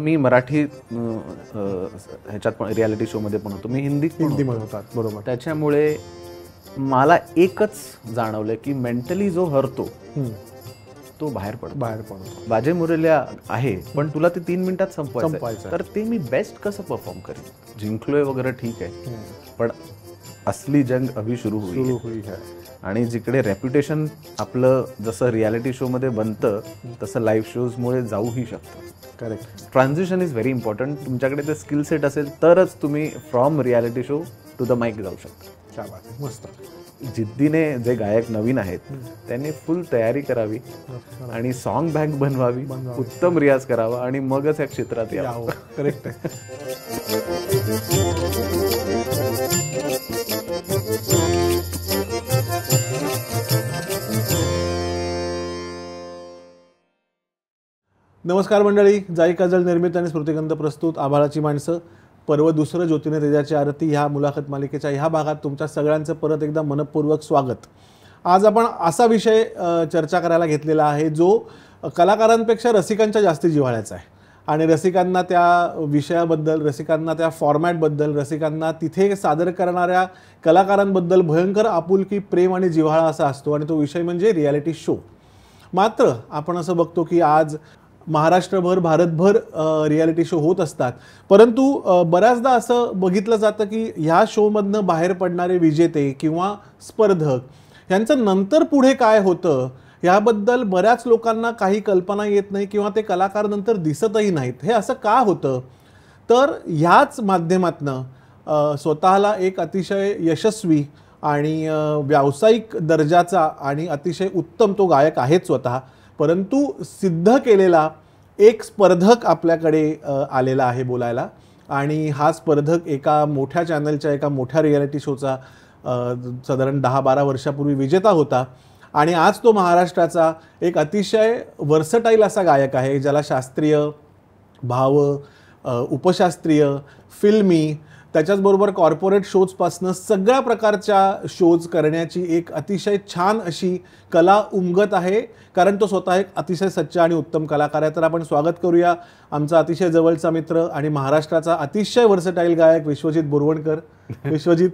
मी मराठी ह्याच्यात पण reality show मध्ये पण होतो, मी हिंदीत होतात. बरोबर. त्याच्यामुळे मला एकच जाणवलं की मेंटली जो हरतो तो बाहेर पडतो. बाजे मुरलिया आहे पण तुला ते 3 मिनिटात संपवायचं, तर ते मी बेस्ट कसं परफॉर्म करेन. जिंकलोय वगैरे ठीक आहे, पण असली जंग अभी सुरू हुई है. आणि जिकडे रेप्युटेशन आपलं जसं रियालिटी शो मध्ये बनतं तसं लाईव्ह शोज मुळे जाऊही शकतं. Correct. Transition is very important. तुमच्याकडे ते स्किल सेट असेल तरच तुम्ही from reality show to the mic जाऊ शकता. क्या बात आहे, मस्त. जिद्दीने जे गायक नवीन आहेत त्यांनी फुल तयारी करावी आणि सॉन्ग बँक बनवावी, उत्तम रियाज करावा आणि मगच या क्षेत्रात यावं. करेक्ट आहे. नमस्कार मंडळी. जाई काजल निर्मित आणि स्मृतिगंध प्रस्तुत आभाळाची माणसं पर्व दुसरं ज्योतीने तेजाची आरती ह्या मुलाखत मालिकेच्या ह्या भागात तुमच्या सगळ्यांचं परत एकदा मनपूर्वक स्वागत. आज आपण असा विषय चर्चा करायला घेतलेला आहे जो कलाकारांपेक्षा रसिकांच्या जास्ती जिव्हाळ्याचा आहे. आणि रसिकांना त्या विषयाबद्दल, रसिकांना त्या फॉर्मॅटबद्दल, रसिकांना तिथे सादर करणाऱ्या कलाकारांबद्दल भयंकर आपुलकी, प्रेम आणि जिव्हाळा असा असतो. आणि तो विषय म्हणजे रियालिटी शो. मात्र आपण असं बघतो की आज महाराष्ट्रभर, भारतभर रियालिटी शो होत असतात, परंतु बऱ्याचदा असं बघितलं जातं की ह्या शोमधनं बाहेर पडणारे विजेते किंवा स्पर्धक यांचं नंतर पुढे काय होतं याबद्दल बऱ्याच लोकांना काही कल्पना येत नाही किंवा ते कलाकार नंतर दिसतही नाहीत. हे असं का होतं? तर ह्याच माध्यमातनं स्वतःला एक अतिशय यशस्वी आणि व्यावसायिक दर्जाचा आणि अतिशय उत्तम तो गायक आहेच स्वतः, परंतु सिद्ध केलेला एक स्पर्धक आपल्याकडे आलेला आहे बोलायला. आणि हा स्पर्धक एका मोठ्या चॅनलच्या एका मोठ्या रियालिटी शोचा साधारण 10-12 वर्षापूर्वी विजेता होता. आणि आज तो महाराष्ट्राचा एक अतिशय वर्सटाईल असा गायक आहे, ज्याला शास्त्रीय, भाव, उपशास्त्रीय, फिल्मी, त्याच्याचबरोबर कॉर्पोरेट शोजपासनं सगळ्या प्रकारच्या शोज करण्याची एक अतिशय छान अशी कला उमगत आहे. कारण तो स्वतः एक अतिशय सच्चा आणि उत्तम कलाकार आहे. तर आपण स्वागत करूया आमचा अतिशय जवळचा मित्र आणि महाराष्ट्राचा अतिशय वर्सटाईल गायक विश्वजित बोरवणकर. विश्वजित,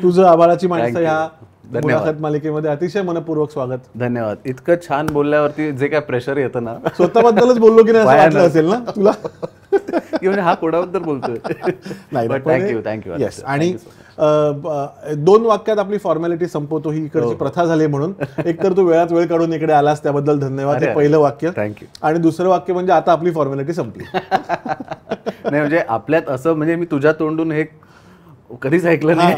तुझं आभाळाची माणसं ह्या मुलाखत मालिकेमध्ये अतिशय मनपूर्वक स्वागत. धन्यवाद. इतकं छान बोलल्यावरती जे काय प्रेशर येतं ना, स्वतःबद्दलच बोललो की नाही वाटलं असेल ना तुला म्हणजे हा कोणाबद्दल बोलतोय. थँक्यू. येस. आणि 2 वाक्यात आपली फॉर्मॅलिटी संपवतो, ही इकडची प्रथा झाली म्हणून. एक तर तू वेळात वेळ काढून इकडे आलास त्याबद्दल धन्यवाद, हे पहिलं वाक्य. थँक्यू. आणि दुसरं वाक्य म्हणजे आता आपली फॉर्मॅलिटी संपली. नाही म्हणजे आपल्यात असं, म्हणजे मी तुझ्या तोंडून हे कधीच ऐकलं नाही.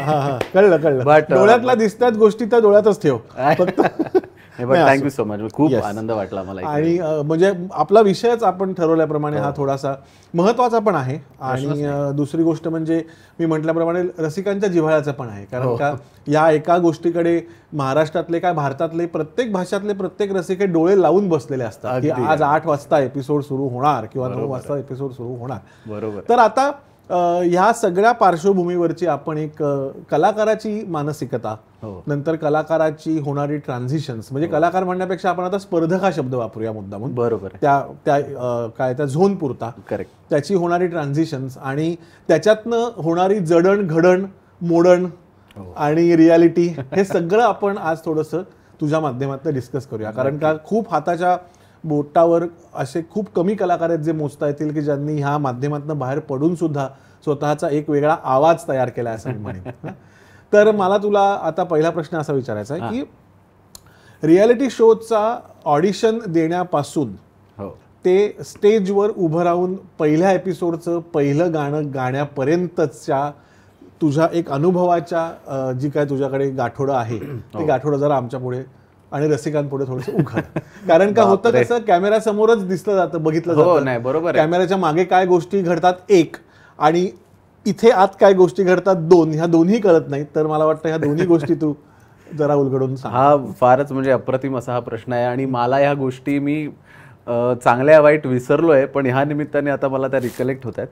कळलं. बट डोळ्यातला दिसतात गोष्टी त्या डोळ्यातच ठेव फक्त. Thank you so much. खूप आनंद वाटला मला. आणि म्हणजे आपला विषयच आपण ठरवल्याप्रमाणे हा थोडासा महत्वाचा पण आहे. आणि दुसरी गोष्ट म्हणजे मी म्हटल्याप्रमाणे रसिकांच्या जिव्हाळ्याचा पण आहे. कारण का या एका गोष्टीकडे महाराष्ट्रातले काय भारतातले प्रत्येक भाषातले प्रत्येक रसिक डोळे लावून बसलेले असतात की आज 8 वाजता एपिसोड सुरू होणार किंवा 9 वाजता एपिसोड सुरू होणार. बरोबर. तर आता ह्या सगळ्या पार्श्वभूमीवरची आपण एक कलाकाराची मानसिकता, नंतर कलाकाराची होणारी ट्रान्झिशन्स, म्हणजे कलाकार म्हणण्यापेक्षा आपण आता स्पर्धक हा शब्द वापरूया मुद्दामून. बरोबर. त्या झोन पुरता. करेक्ट. त्याची होणारी ट्रान्झिशन्स आणि त्याच्यातनं होणारी जडण घडण, मोडण आणि रियालिटी, हे सगळं आपण आज थोडंसं तुझ्या माध्यमातून डिस्कस करूया. कारण का खूप हाताच्या बोटावर असे खूप कमी कलाकार आहेत जे मोजता येतील की ज्यांनी ह्या माध्यमातून बाहेर पडून सुद्धा स्वतःचा एक वेगळा आवाज तयार केला आहे असं मी म्हणेन. तर मला तुला आता पहिला प्रश्न असा विचारायचा आहे की रियालिटी शोचा ऑडिशन देण्यापासून ते स्टेजवर उभं राहून पहिल्या एपिसोडचं पहिलं गाणं गाण्यापर्यंतच्या तुझ्या एक अनुभवाच्या जी काय तुझ्याकडे गाठोडं आहे ते गाठोडं जरा आमच्या पुढे आणि रसिकांपुढे थोडंसं उघड. कारण का होतं कसं, कॅमेरा समोरच दिसलं जातं, बघितलं जातं. नाही, बरोबर. कॅमेऱ्याच्या मागे काय गोष्टी घडतात 1 आणि इथे आत काय गोष्टी घडतात 2, ह्या दोन्ही कळत नाहीत. तर मला वाटतं ह्या दोन्ही गोष्टी तू जरा उलगडून सांग. हा फारच म्हणजे अप्रतिम असा हा प्रश्न आहे. आणि मला ह्या गोष्टी मी चांगल्या वाईट विसरलोय, पण ह्या निमित्ताने आता मला त्या रिकलेक्ट होत आहेत.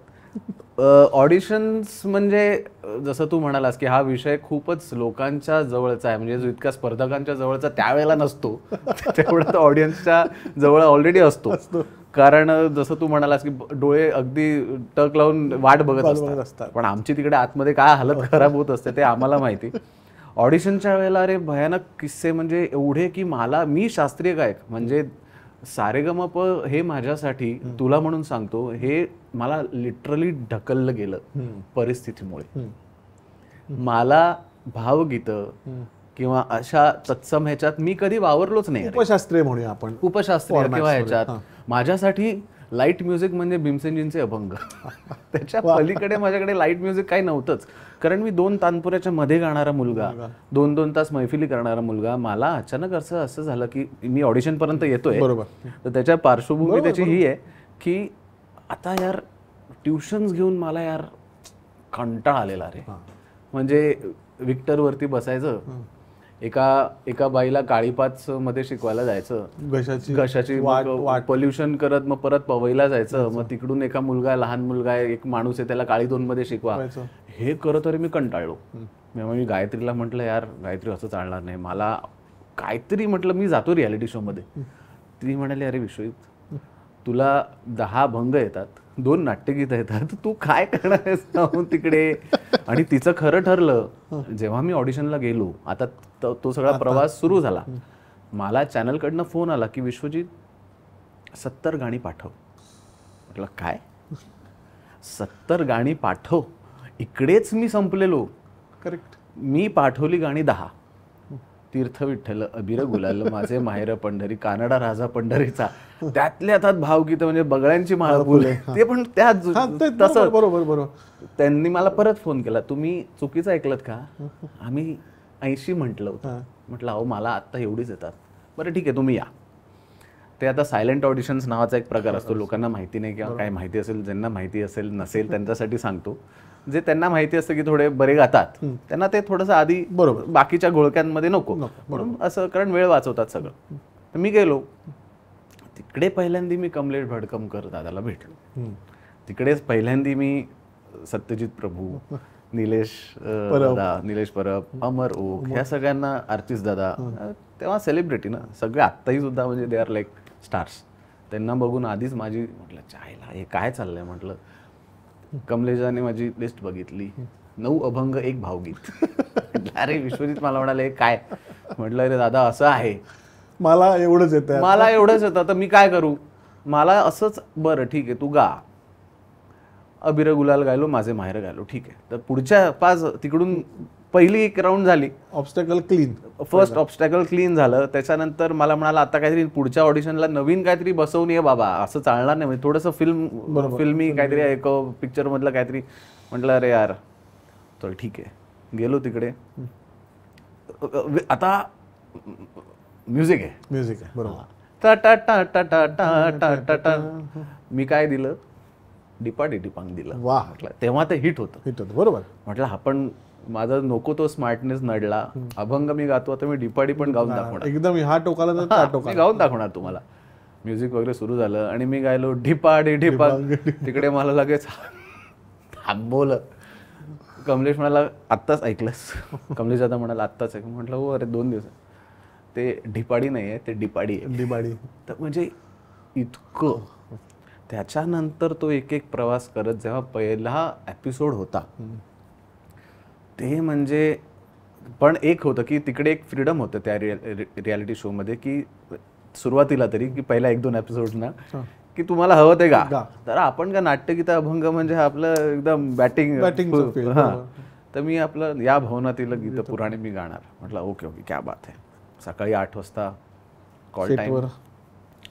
ऑडिशन्स म्हणजे जसं तू म्हणालास की हा विषय खूपच लोकांच्या जवळचा आहे, म्हणजे जो इतक्या स्पर्धकांच्या जवळचा त्यावेळेला नसतो तेवढा तर ऑडियन्सच्या जवळ ऑलरेडी असतो. कारण जसं तू म्हणालास की डोळे अगदी टक लावून वाट बघत असतात, पण आमची तिकडे आतमध्ये काय हालत खराब होत असते ते आम्हाला माहिती. ऑडिशनच्या वेळेला अरे भयानक किस्से म्हणजे एवढे की मी शास्त्रीय गायक म्हणजे सारेगमप हे माझ्यासाठी तुला म्हणून सांगतो, हे मला लिटरली ढकललं गेलं परिस्थितीमुळे. मला भावगीतं किंवा अशा तत्सम ह्याच्यात मी कधी वावरलोच नाही. उपशास्त्रीय म्हणूया आपण, उपशास्त्रीय किंवा ह्याच्यात माझ्यासाठी लाईट म्युझिक म्हणजे भीमसेनजींचे अभंग. त्याच्या पलीकडे माझ्याकडे लाईट म्युझिक काही नव्हतंच. कारण मी 2 तानपुऱ्याच्या मध्ये गाणारा मुलगा, 2-2 तास मैफिली करणारा मुलगा, मला अचानक असं झालं की मी ऑडिशन पर्यंत येतोय. तर त्याच्या पार्श्वभूमी त्याची ही आहे की आता यार ट्युशन्स घेऊन मला यार कंटाळा आलेला रे. म्हणजे विक्टरवरती बसायचं, एका बाईला काळीपाच मध्ये शिकवायला जायचं, घशाची पोल्युशन करत मग परत पवईला जायचं, मग तिकडून लहान मुलगा आहे, एक माणूस आहे त्याला काळी 2 मध्ये शिकवा. हे करत तरी मी कंटाळलो. मी गायत्रीला म्हटलं यार गायत्री असं चालणार नाही, मला काहीतरी म्हटलं मी जातो रियालिटी शो मध्ये. ती म्हणाली अरे विश्वजित तुला 10 अभंग येतात, 2 नाट्यगीतं येतात, तू काय करणार आहेस जाऊन तिकडे. आणि तिचं खरं ठरलं जेव्हा मी ऑडिशनला गेलो. आता तो सगळा प्रवास सुरू झाला. मला चॅनलकडनं फोन आला की विश्वजित 70 गाणी पाठव. म्हटलं काय 70 गाणी पाठव. इकडेच मी संपलेलो. करेक्ट. मी पाठवली गाणी 10. तीर्थ विठ्ठल, अबिर गुलाल, माझे माहेर पंढरी, कानडा राजा पंढरीचा, त्यातल्या त्यात भावगीतं म्हणजे बगळ्यांची माळ फुले, ते पण तसं. बरोबर. त्यांनी मला परत फोन केला, तुम्ही चुकीचं ऐकलत का, आम्ही 80 म्हटलं होतं. म्हटलं अहो मला आत्ता एवढीच येतात. बरं ठीक आहे तुम्ही या. ते आता सायलेंट ऑडिशन्स नावाचा एक प्रकार असतो, लोकांना माहिती नाही किंवा काय माहिती असेल, ज्यांना माहिती असेल नसेल त्यांच्यासाठी सांगतो. जे त्यांना माहिती असतं की थोडे बरे गातात त्यांना ते थोडंसं आधी बाकीच्या घोळक्यांमध्ये नको म्हणून असं, कारण वेळ वाचवतात सगळं. तर मी गेलो तिकडे. पहिल्यांदा मी कमलेश भडकमकर दादाला भेटलो. तिकडेच पहिल्यांदा मी सत्यजित प्रभू, निलेश परब, अमर ओक ह्या सगळ्यांना, आर्टिस्ट दादा, तेव्हा सेलिब्रिटी ना सगळे, आत्ताही सुद्धा म्हणजे दे आर लाईक स्टार्स. त्यांना बघून आधीच माझी म्हटलं चायला हे काय चाललंय. म्हटलं कमलेशाने माझी लिस्ट बघितली, 9 अभंग 1 भावगीत. अरे विश्वजित मला म्हणाले काय. म्हटलं अरे दादा असं आहे, मला एवढंच येतं तर मी काय करू. मला असंच, बरं ठीक आहे तू गा. अबिर गुलाल गायलो, माझे माहेर गायलो, ठीक आहे. तर पुढच्या 5 तिकडून पहिली एक राऊंड झाली, obstacle clean, first obstacle clean झालं. त्याच्यानंतर मला म्हणाला आता काहीतरी पुढच्या ऑडिशनला नवीन काहीतरी बसवून ये बाबा, असं चालणार नाही. म्हणजे थोडंसं फिल्मी काहीतरी एक पिक्चर मधलं काहीतरी. म्हटलं अरे यार चल ठीक आहे. गेलो तिकडे. आता म्युझिक आहे बरोबर. टा टा टा टा टा टा टा टा. मी काय दिलं, डिपाडी डिपांग दिलं. वाह. म्हटलं तेव्हा ते हिट होतं. बरोबर. म्हटलं आपण माझा नको तो स्मार्टनेस नडला. अभंग मी गातो, आता मी डिपाडी पण गाऊन दाखवणार. एकदम हा टोकाला मी गाऊन दाखवणार तुम्हाला. म्युझिक वगैरे सुरू झालं आणि मी गायलो ढिपाडी ढिपांग. तिकडे मला लगेच थांबवलं. कमलेश म्हणाला आत्ताच ऐकलंस. कमलेश दादा म्हणाला आत्ताच ऐक. म्हटलं हो अरे 2 दिवस. ते ढिपाडी नाही आहे, ते डिपाडी आहे. तर म्हणजे इतकं. त्याच्यानंतर तो एक प्रवास करत जेव्हा पहिला एपिसोड होता ते म्हणजे, पण एक होतं की तिकडे एक फ्रीडम होतं त्या रियालिटी शो मध्ये की सुरुवातीला तरी की पहिला 1-2 एपिसोड ना की तुम्हाला हवं ते गा. तर आपण का नाट्यगीता अभंग म्हणजे आपलं एकदम बॅटिंग. तर मी आपलं या भवनातील गीत पुराणे मी गाणार. म्हटलं ओके क्या बात आहे. सकाळी 8 वाजता कॉल टाइम.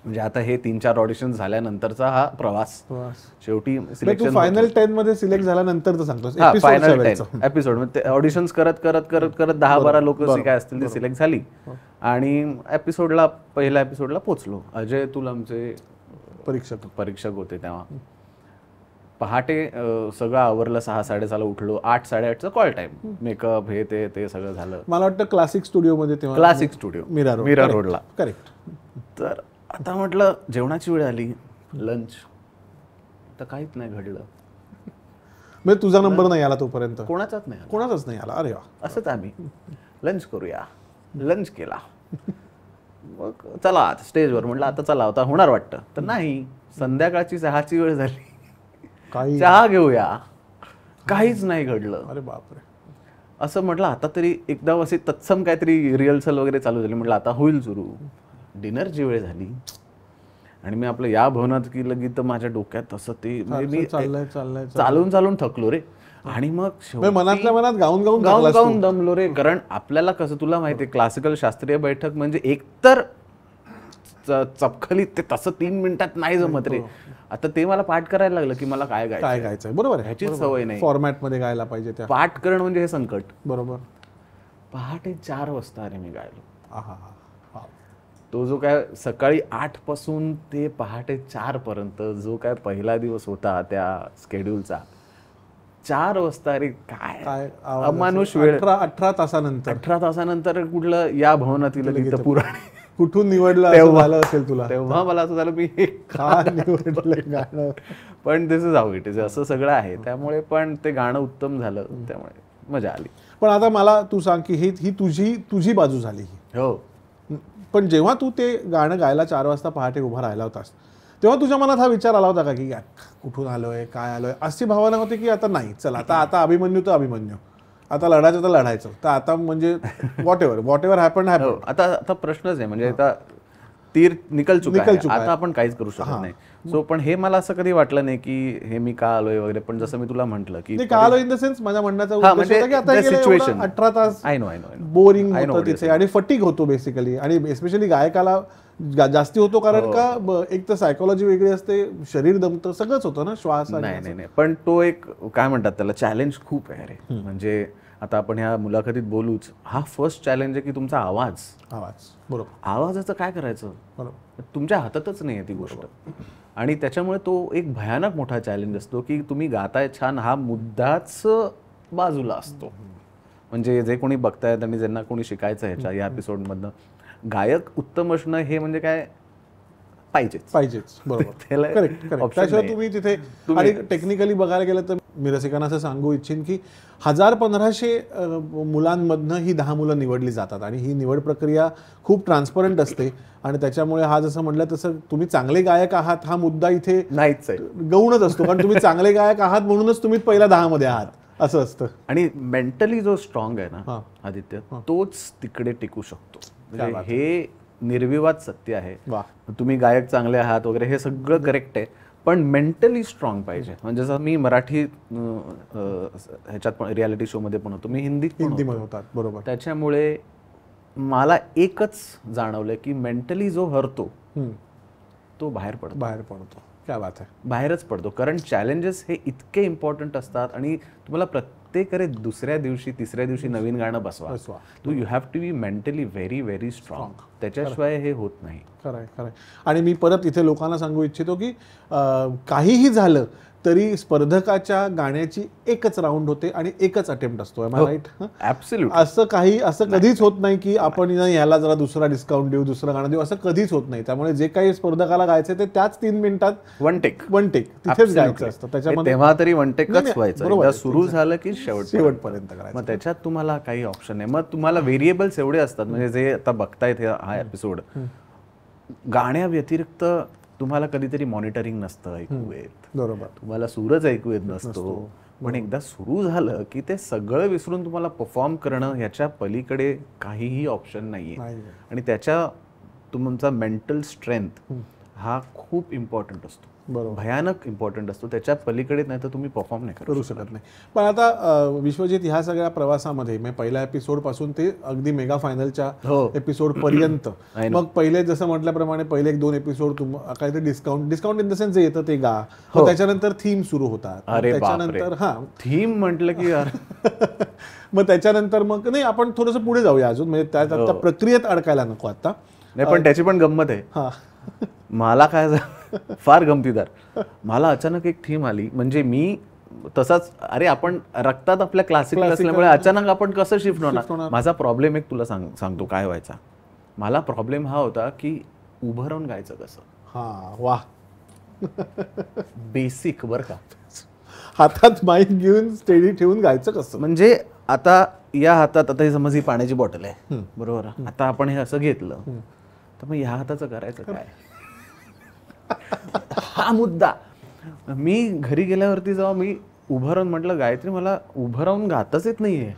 म्हणजे आता हे 3-4 ऑडिशन झाल्यानंतरचा हा प्रवास. शेवटी सिलेक्शन फायनल 10 मध्ये सिलेक्ट झाल्यानंतर सांगतोस. फायनल 10 एपिसोड मध्ये ऑडिशन्स करत 10-12 लोक काय असतील ते सिलेक्ट झाली. आणि पहिल्या एपिसोडला पोचलो. अजय तुल आमचे परीक्षक होते तेव्हा. पहाटे सगळं आवरलं, 6-6:30 उठलो. 8-8:30चा कॉल टाइम. मेकअप हे ते सगळं झालं. मला वाटतं क्लासिक स्टुडिओ मध्ये, क्लासिक स्टुडिओ मीरा रोडला. करेक्ट. तर आता म्हटलं जेवणाची वेळ आली, लंच. तर काहीच नाही घडलं. म्हणजे तुझा नंबर नाही आला तोपर्यंत? कोणाचाच नाही आला. अरे वा. असंच आम्ही लंच करूया. लंच केला. मग चला स्टेजवर. म्हटलं आता चला, आता होणार वाटतं. तर नाही, संध्याकाळची चहाची वेळ झाली, काही चहा घेऊया, काहीच नाही घडलं. अरे बापरे. असं म्हटलं आता तरी एकदा असे तत्सम काहीतरी रिहर्सल वगैरे चालू झाली, म्हटलं आता होईल सुरू. डिनरची वेळ झाली आणि मी आपलं या भवनात गेलं की तर माझ्या डोक्यात असं ते मी चालून चालून थकलो रे. आणि मग मनातल्या मनात गाऊन गाऊन गाऊन दमलो रे. कारण आपल्याला कसं, तुला माहिती आहे क्लासिकल शास्त्रीय बैठक म्हणजे एकतर चपखलीत ते तसं 3 मिनिटात नाही जमत रे. आता ते मला पाठ करायला लागलं की मला काय गायचं. बरोबर, ह्याचीच सवय नाही. फॉर्मॅट मध्ये गायला पाहिजे, त्या पाठ करणं म्हणजे हे संकट. बरोबर. पहाटे 4 वाजता अरे मी गायलो. आहा. तो जो काय सकाळी 8 पासून ते पहाटे 4 पर्यंत जो काय पहिला दिवस होता त्या स्केड्यूलचा, 4 वाजता अरे काय अमानुष वेळ. 18 तासानंतर कुठलं या भवनातील गीत पुराण कुठून निवडलं असेल तुला, तेव्हा मला असं झालं मी निवडलं गाणं. पण this is how it is, असं सगळं आहे. त्यामुळे पण ते गाणं उत्तम झालं, त्यामुळे मजा आली. पण आता मला तू सांग की ही तुझी बाजू झाली. हो. पण जेव्हा तू ते गाणं गायला 4 वाजता पहाटे उभा राहिला होतास, तेव्हा तुझ्या मनात हा विचार आला होता का की कुठून आलोय, काय आलोय, अशी भावना होती की आता नाही, चला आता अभिमन्यू तर अभिमन्यू, आता लढायचं तर लढायचं, तर आता म्हणजे व्हॉट एव्हर हॅपन. आता प्रश्नच आहे, म्हणजे आता तीर निकल चुका आहे, आता आपण काहीच करू शकत नाही. सो पण हे मला असं कधी वाटलं नाही की हे मी का आलोय वगैरे. पण जसं मी तुला म्हटलं की का आलोय इन द सेन्स माझ्या म्हणण्याचा उद्देश होता की आता सिच्युएशन 18 तास बोरिंग होतं तिथे आणि फटीग होतो बेसिकली. आणि स्पेशली गायकाला जास्ती होतो, कारण का एक तर सायकोलॉजी वेगळी असते, शरीर दमतं, सगळंच होतं ना, श्वास. नाही पण तो एक काय म्हणतात त्याला, चॅलेंज खूप आहे रे. म्हणजे आता आपण ह्या मुलाखतीत बोलूच, हा फर्स्ट चॅलेंज आहे की तुमचा आवाज. बरोबर. आवाजाचं काय करायचं, बरोबर, तुमच्या हातातच नाही आहे ती गोष्ट. आणि त्याच्यामुळे तो एक भयानक मोठा चॅलेंज असतो की तुम्ही गाताय छान, हा मुद्दाच बाजूला असतो. म्हणजे जे कोणी बघतायत आणि ज्यांना कोणी शिकायचं ह्याच्या या एपिसोडमधनं, गायक उत्तम असणं हे म्हणजे काय पाहिजेच. बरोबर, करेक्ट. त्याशिवाय तुम्ही तिथे, आणि टेक्निकली बघायला गेलं तर मी रसिकांना असं सांगू इच्छिन की 1000-1500 मुलांमधनं ही 10 मुलं निवडली जातात. आणि ही निवड प्रक्रिया खूप ट्रान्सपरंट असते. आणि त्याच्यामुळे हा जसं म्हटलं तसं तुम्ही चांगले गायक आहात हा मुद्दा इथे नाहीच आहे, गौणच असतो. कारण तुम्ही चांगले गायक आहात म्हणूनच तुम्ही पहिल्या 10 मध्ये आहात, असं असतं. आणि मेंटली जो स्ट्रॉंग आहे ना आदित्य, तोच तिकडे टिकू शकतो. म्हणजे हे निर्विवाद सत्य आहे. तुम्ही गायक चांगले आहात वगैरे हे सगळं करेक्ट आहे, पण मेंटली स्ट्रॉंग पाहिजे. म्हणजे जसं मी मराठी ह्याच्यात पण रियालिटी शो मध्ये पण होतो, मी हिंदीत होतात. बरोबर. त्याच्यामुळे मला एकच जाणवलं की मेंटली जो हरतो तो बाहेर पडतो. क्या बात आहे. बाहेरच पडतो. कारण चॅलेंजेस हे इतके इम्पॉर्टंट असतात आणि तुम्हाला प्रत्येक दुसऱ्या दिवशी तिसऱ्या दिवशी नवीन गाणं बसवा. You have to be mentally very very strong. त्याच्याशिवाय हे होत नाही. खरंय. आणि मी परत इथे लोकांना सांगू इच्छितो की काहीही झालं तरी स्पर्धकाच्या गाण्याची एकच राऊंड होते आणि एकच अटेम्प्ट असतो. राईट? ऍब्सोल्युट. असं कधीच होत नाही की आपण ह्याला जरा दुसरा डिस्काउंट देऊ, दुसरं गाणं देऊ, असं कधीच होत नाही. त्यामुळे जे काही स्पर्धकाला गायचं ते त्याच 3 मिनिटात वन टेक तिथेच गायचं असतं. त्याच्यामध्ये तेव्हा तरी वन टेकच व्हायचं. सुरू झालं की शेवटपर्यंत करायचं. मग त्याच्यात तुम्हाला काही ऑप्शन नाही. मग तुम्हाला व्हेरिएबल्स एवढे असतात. म्हणजे जे आता बघतायत हा एपिसोड, गाण्याव्यतिरिक्त तुम्हाला कधीतरी मॉनिटरिंग नसतं ऐकू येत. बरोबर. तुम्हाला सूरच ऐकू येत नसतो. पण एकदा सुरू झालं की ते सगळं विसरून तुम्हाला परफॉर्म करणं, ह्याच्या पलीकडे काहीही ऑप्शन नाहीये. आणि त्याच्या तुमचा मेंटल स्ट्रेंथ हा खूप इम्पॉर्टंट असतो. भयानक इम्पॉर्टंट असतो. त्याच्या पलीकडे नाही तर तुम्ही परफॉर्म नाही करू शकत नाही. पण आता विश्वजित, ह्या सगळ्या प्रवासामध्ये मी पहिल्या एपिसोड पासून ते अगदी मेगा फायनलच्या एपिसोड पर्यंत, मग पहिले जसं म्हटल्याप्रमाणे पहिले 1-2 एपिसोड काहीतरी डिस्काउंट इन द सेन्स येतं ते गा, त्याच्यानंतर थीम सुरू होतात. त्याच्यानंतर थीम म्हटलं की मग त्याच्यानंतर मग नाही, आपण थोडंसं पुढे जाऊया अजून, म्हणजे त्या प्रक्रियेत अडकायला नको आता. नाही, पण त्याची पण गंमत आहे. मला काय फार गमतीदार, मला अचानक एक थीम आली. म्हणजे मी तसाच, अरे आपण रक्तात आपल्या क्लासिकल असल्यामुळे अचानक आपण कसं शिफ्ट होणार. माझा प्रॉब्लेम एक तुला सांगतो काय व्हायचा. मला प्रॉब्लेम हा होता की उभं राहून गायचं कसं. वाह. बेसिक बरं का. हातात माईक घेऊन स्टेडी ठेवून गायचं कसं. म्हणजे आता या हातात, आता ही समज ही पाण्याची बॉटल आहे बरोबर, आता आपण हे असं घेतलं तर मग ह्या हाताचं करायचं काय. हा मुद्दा. मी घरी गेल्यावरती जेव्हा मी उभं राहून म्हटलं, गायत्री मला उभं राहून गातच येत नाहीये,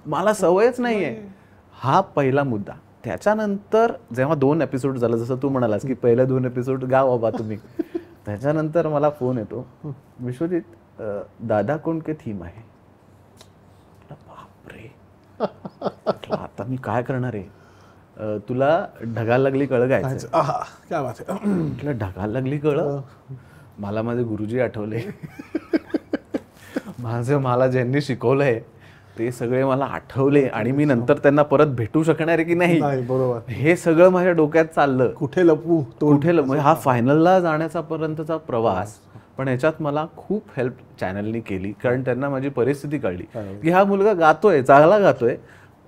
मला सवयच नाहीये. हा पहिला मुद्दा. त्याच्यानंतर जेव्हा 2 एपिसोड झालं, जसं तू म्हणालास की पहिले 2 एपिसोड गा बाबा तुम्ही, त्याच्यानंतर मला फोन येतो, विश्वजित दादा कोण के थीम आहे. बापरे, आता मी काय करणार आहे. तुला ढगाला लागली कळ गायचं. काय बात आहे. म्हटलं ढगाला लागली कळ. मला माझे गुरुजी आठवले. मला ज्यांनी शिकवलंय ते सगळे मला आठवले आणि मी नंतर त्यांना परत भेटू शकणार आहे की नाही, बरोबर, हे सगळं माझ्या डोक्यात चाललं. कुठे लपू, कुठे हा फायनलला जाण्याचा पर्यंतचा प्रवास. पण ह्याच्यात मला खूप हेल्प चॅनलनी केली, कारण त्यांना माझी परिस्थिती कळली की हा मुलगा गातोय, चांगला गातोय,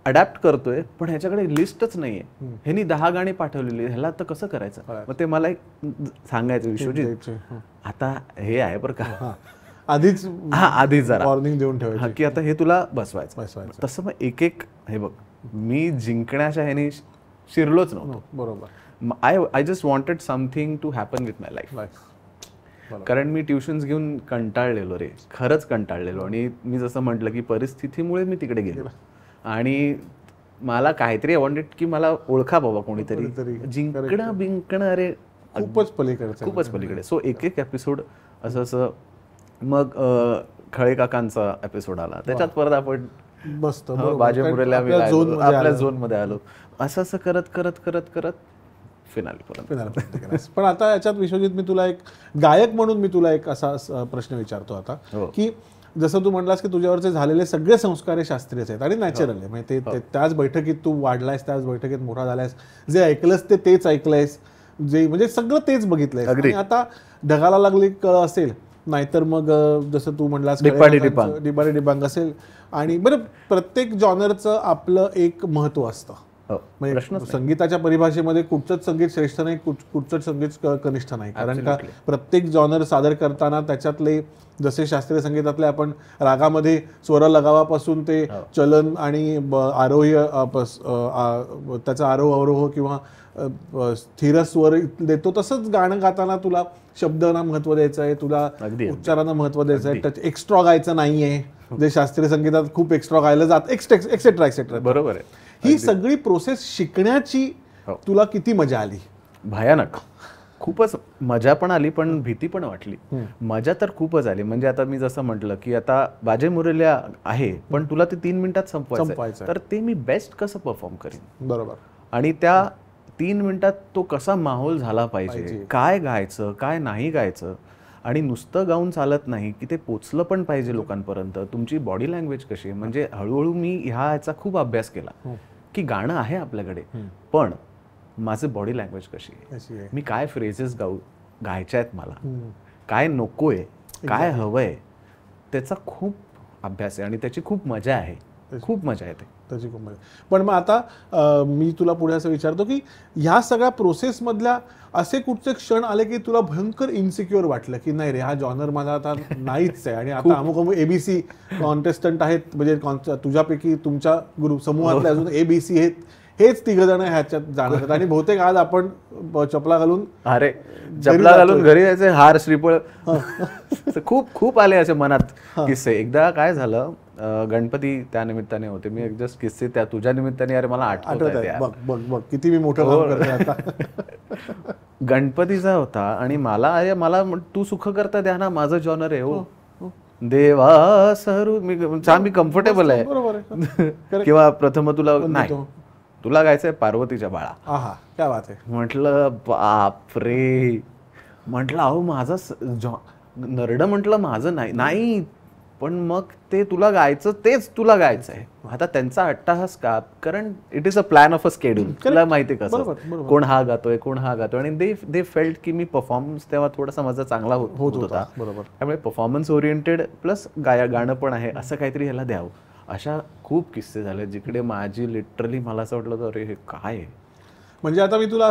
अडॅप्ट करतोय, पण ह्याच्याकडे लिस्टच नाहीये. ह्यांनी 10 गाणी पाठवलेली, ह्याला आता कसं करायचं. मग ते मला एक सांगायचं, विश्वजित आता हे आहे बरं का, आधीच जरा वॉर्निंग देऊन ठेवायचं की आता हे तुला बसवायचं. तसं मग एक एक, हे बघ, मी जिंकण्याच्या ह्यानी शिरलोच नव्हतो. बरोबर. I just wanted something to happen with my life. कारण मी ट्युशन्स घेऊन कंटाळलेलो रे, खरंच कंटाळलेलो. आणि मी जसं म्हटलं की परिस्थितीमुळे मी तिकडे गेलो आणि मला काहीतरी वॉन्टेड की मला ओळखा बाबा कोणीतरी, जिंकणं बिंकणं रे खूपच पलीकडे. सो एक एक एपिसोड असं. मग खळे काकांचा एपिसोड आला, त्याच्यात परत आपण बाजे मुरेला आपल्या झोन मध्ये आलो. असं करत करत करत करत फिनाली. पण आता याच्यात विश्वजित, मी तुला एक गायक म्हणून मी तुला एक असा प्रश्न विचारतो आता, की जसं तू म्हणलास की तुझ्यावरचे झालेले सगळे संस्कार हे शास्त्रीय आहेत आणि नॅचरल आहे. म्हणजे ते त्याच बैठकीत तू वाढलायस, त्याच बैठकीत मोठा झालायस, जे ऐकलंस तेच ऐकलंयस, जे म्हणजे सगळं तेच बघितलंयस. आणि आता ढगाला लागली कळ असेल, नाहीतर मग जसं तू म्हणलास डिबाडी डिबांग असेल. आणि बरं, प्रत्येक जॉनरचं आपलं एक महत्व असतं. म्हणजे संगीताच्या परिभाषेमध्ये कुठचंच संगीत श्रेष्ठ नाही, कुठचंच संगीत कनिष्ठ नाही. कारण का प्रत्येक जॉनर सादर करताना त्याच्यातले, जसे शास्त्रीय संगीतातले आपण रागामध्ये स्वर लगावापासून ते चलन आणि आरोही, त्याचा आरोह अवरोह किंवा स्थिर स्वर देतो, तसंच गाणं गाताना तुला शब्दांना महत्व द्यायचं आहे, तुला उच्चारांना महत्व द्यायचं आहे, त्याचं एक्स्ट्रा गायचं नाहीये, जे शास्त्रीय संगीतात खूप एक्स्ट्रा गायलं जात, एक्सेट्रा एक्सेट्रा. बरोबर आहे. ही सगळी प्रोसेस शिकण्याची तुला किती मजा आली. भयानक, खूपच मजा पण आली, पण भीती पण वाटली. मजा तर खूपच आली. म्हणजे आता मी जसं म्हटलं की आता बाजे मुरल्या आहे, पण तुला ते 3 मिनिटात संपवायचं, तर ते मी बेस्ट कसं परफॉर्म करीन. बरोबर. आणि त्या 3 मिनिटात तो कसा माहोल झाला पाहिजे, काय गायचं काय नाही गायचं, आणि नुसतं गाऊन चालत नाही की ते पोचलं पण पाहिजे लोकांपर्यंत. तुमची बॉडी लँग्वेज कशी आहे, म्हणजे हळूहळू मी ह्याचा खूप अभ्यास केला की गाणं आहे आपल्याकडे, पण माझं बॉडी लँग्वेज कशी आहे, मी काय फ्रेजेस गायच्या आहेत, मला काय नकोय, काय हवंय, त्याचा खूप अभ्यास आहे आणि त्याची खूप मजा आहे, खूप मजा येते त्याची खूप मजा. पण मग आता मी तुला पुढे असं विचारतो की ह्या सगळ्या प्रोसेसमधल्या असे कुठचे क्षण आले की तुला भयंकर इन्सिक्युअर वाटलं की नाही रे, हा जॉनर मला आता नाहीच आहे, आणि आता अमुक एबीसी कॉन्टेस्टंट आहेत, म्हणजे तुझ्यापैकी तुमच्या ग्रुप समूहातले अजून एबीसी आहेत, हेच 3 जण ह्याच्यात जाणार आहेत. आणि बहुतेक आज आपण चपला घालून घरी जायचे, हार श्रीफळ खूप खूप आले असे मनात किस्से. एकदा काय झालं, गणपती त्या निमित्ताने होते, मी जस्ट किस्से त्या तुझ्या निमित्ताने, अरे मला आठवत किती मी मोठं गणपतीचा होता आणि मला तू सुख करता द्या ना, माझं जॉनर आहे हो देवा सरू, मी कम्फर्टेबल आहे. किंवा प्रथम तुला नाही, तुला गायचंय पार्वतीच्या बाळा. काय बात आहे. म्हटलं बापरे, म्हटलं अहो माझं नरड, म्हटलं माझं नाही, पण मग ते तुला गायचं, तेच तुला गायचं आहे. आता त्यांचा अट्टाहास का, कारण it is a plan of a schedule, तुला माहिती आहे कसं, कोण हा गातोय, आणि दे फेल्ट की मी परफॉर्मन्स तेव्हा थोडासा माझा चांगला होत होता, त्यामुळे परफॉर्मन्स ओरिएंटेड प्लस गाणं पण आहे, असं काहीतरी ह्याला द्यावं. अशा खूप किस्से झाले जिकडे माझी लिटरली मला असं वाटलं अरे हे काय आहे. म्हणजे आता मी तुला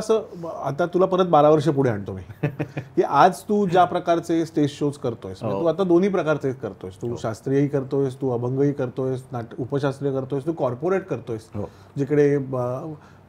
आता तुला परत 12 वर्ष पुढे आणतो मी की आज तू ज्या प्रकारचे स्टेज शोज करतोयस, तू आता दोन्ही प्रकारचे करतोयस, तू शास्त्रीयही करतोयस, तू अभंगही करतोयस, उपशास्त्रीय करतोयस, तू कॉर्पोरेट करतोयस, जिकडे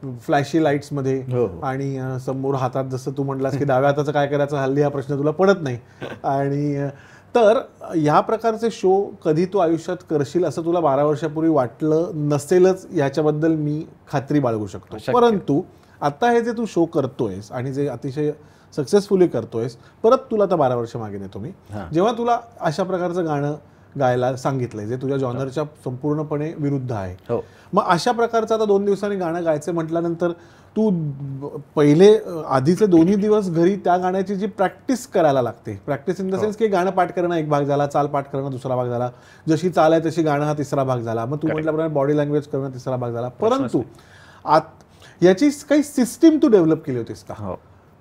फ्लॅशी लाईट्स मध्ये आणि समोर हातात जसं तू म्हटलास की डाव्या हाताचं काय करायचं हल्ली हा प्रश्न तुला पडत नाही. आणि तर ह्या प्रकारचे शो कधी तू आयुष्यात करशील असं तुला 12 वर्षापूर्वी वाटलं नसेलच याच्याबद्दल मी खात्री बाळगू शकतो. परंतु आता हे जे तू शो करतोयस आणि जे अतिशय सक्सेसफुली करतोयस, परत तुला आता 12 वर्ष मागे नेतो मी, जेव्हा तुला अशा प्रकारचं गाणं गायला सांगितलंय जे तुझ्या जॉनरच्या संपूर्णपणे विरुद्ध आहे, मग अशा प्रकारचं आता 2 दिवसांनी गाणं गायचं म्हटल्यानंतर तू पहिले आधीचे 2 दिवस घरी त्या गाण्याची जी प्रॅक्टिस करायला लागते, प्रॅक्टिस इन द सेन्स की गाणं पाठ करणं एक भाग झाला, चाल पाठ करणं दुसरा भाग झाला, जशी चाल आहे तशी गाणं हा तिसरा भाग झाला, मग तू म्हटल्याप्रमाणे बॉडी लँग्वेज करणं तिसरा भाग झाला. परंतु याची काही सिस्टीम तू डेव्हलप केली होतीस का,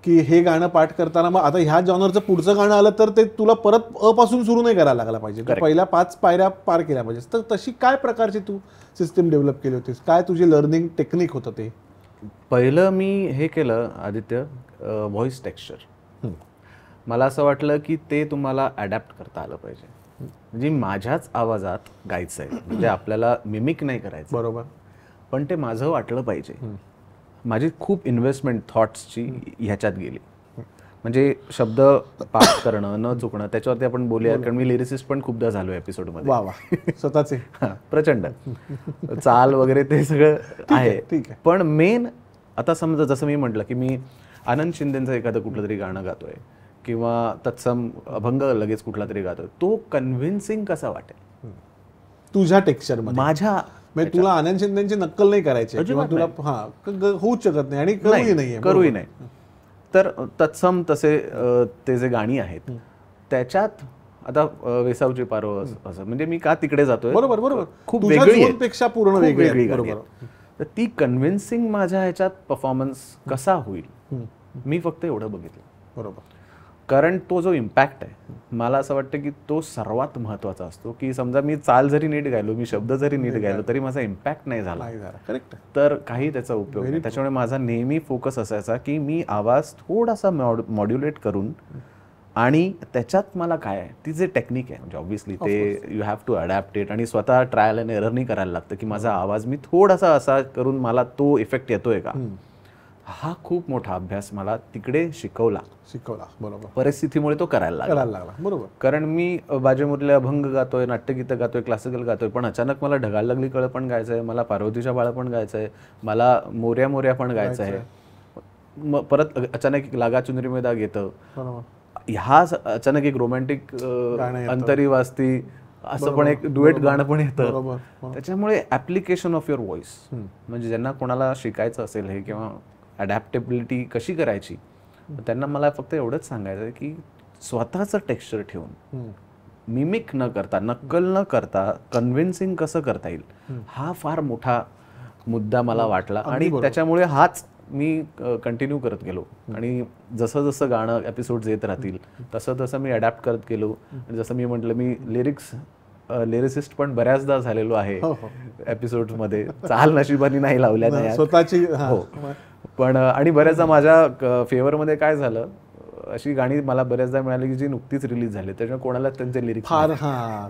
की हे गाणं पाठ करताना मग आता ह्या जॉनरचं पुढचं गाणं आलं तर ते तुला परत पासून सुरू नाही करायला लागला पाहिजे, पहिल्या 5 पायऱ्या पार केल्या पाहिजे, तर तशी काय प्रकारची तू सिस्टीम डेव्हलप केली होतीस, काय तुझी लर्निंग टेक्निक होतं ते? पहिलं मी हे केलं आदित्य, व्हॉइस टेक्स्चर. मला असं वाटलं की ते तुम्हाला अडॅप्ट करता आलं पाहिजे, म्हणजे माझ्याच आवाजात गायचं आहे, म्हणजे आपल्याला मिमिक नाही करायचं, बरोबर, पण ते माझं वाटलं पाहिजे. माझी खूप इन्व्हेस्टमेंट थॉट्सची ह्याच्यात गेली, म्हणजे शब्द पाठ करणं न चुकणं, त्याच्यावरती आपण बोलूया, कारण मी लिरिसिस्ट पण खूपदा झालो एपिसोडमध्ये स्वतःचे प्रचंड चाल वगैरे ते सगळं आहे. पण मेन आता समजा जसं मी म्हटलं की मी आनंद शिंदेचं एखादं कुठलं तरी गाणं गातोय किंवा तत्सम अभंग लगेच कुठला तरी गातोय, तो कन्व्हिन्सिंग कसा वाटेल तुझ्या टेक्स्चरमध्ये, माझ्या, म्हणजे तुला आनंद शिंदेची नक्कल नाही करायची किंवा तुला होऊच शकत नाही आणि करूही नाही. तर तत्सम तसे ते जे गाणी आहेत त्याच्यात आता वेसावची पारो असं, म्हणजे मी का तिकडे जातोय, बरोबर बरोबर, खूप वेगळी वेगळी, तर ती कन्व्हिन्सिंग माझ्या ह्याच्यात परफॉर्मन्स कसा होईल मी फक्त एवढं बघितलं, बरोबर. कारण तो जो इम्पॅक्ट आहे मला असं वाटतं की तो सर्वात महत्त्वाचा असतो, की समजा मी चाल जरी नीट गायलो, मी शब्द जरी नीट गायलो, तरी माझा इम्पॅक्ट नाही झाला तर काही त्याचा उपयोग नाही. त्याच्यामुळे माझा नेहमी फोकस असायचा की मी आवाज थोडासा मॉड्युलेट करून, आणि त्याच्यात मला काय आहे ती जे टेक्निक आहे, म्हणजे ऑब्व्हियसली ते you have to adapt it, आणि स्वतः ट्रायल अँड एरर नाही करायला लागतं की माझा आवाज मी थोडासा असा करून मला तो इफेक्ट येतोय का. हा खूप मोठा अभ्यास मला तिकडे शिकवला, बरोबर. परिस्थितीमुळे तो करायला लागला, बरोबर. कारण मी बाजे मुरली अभंग गातोय, नाट्यगीतं गातोय, क्लासिकल गातोय, पण अचानक मला ढगाला लागली कळ पण गायचं आहे, मला पार्वतीच्या बाळा पण गायचं आहे, मला मोऱ्या मोऱ्या पण गायचं आहे, मग परत अचानक एक लागा चुनरी में दाग येतं, ह्या अचानक एक रोमॅन्टिक अंतरी वाजती असं पण एक डुएट गाणं पण येतं. त्याच्यामुळे ऍप्लिकेशन ऑफ युअर व्हॉइस, म्हणजे ज्यांना कोणाला शिकायचं असेल हे किंवा अडॅप्टेबिलिटी कशी करायची, त्यांना मला फक्त एवढंच सांगायचं आहे की स्वतःचं टेक्स्चर ठेवून, मिमिक न करता, नक्कल न करता कन्व्हिन्सिंग कसं करता येईल, हा फार मोठा मुद्दा मला वाटला. आणि त्याच्यामुळे हाच मी कंटिन्यू करत गेलो, आणि जसं जसं गाणं एपिसोड्स येत राहतील तसं तसं मी अडॅप्ट करत गेलो. आणि जसं मी म्हटलं, मी लिरिसिस्ट पण बऱ्याचदा झालेलो आहे एपिसोड्समध्ये, चाल नशिबानी नाही लावल्या नाही स्वतःची, पण आणि बऱ्याचदा माझ्या फेवरमध्ये काय झालं, अशी गाणी मला बऱ्याचदा मिळाली की जी नुकतीच रिलीज झाली, त्याच्यामुळे कोणाला त्यांचे लिरिक्स फार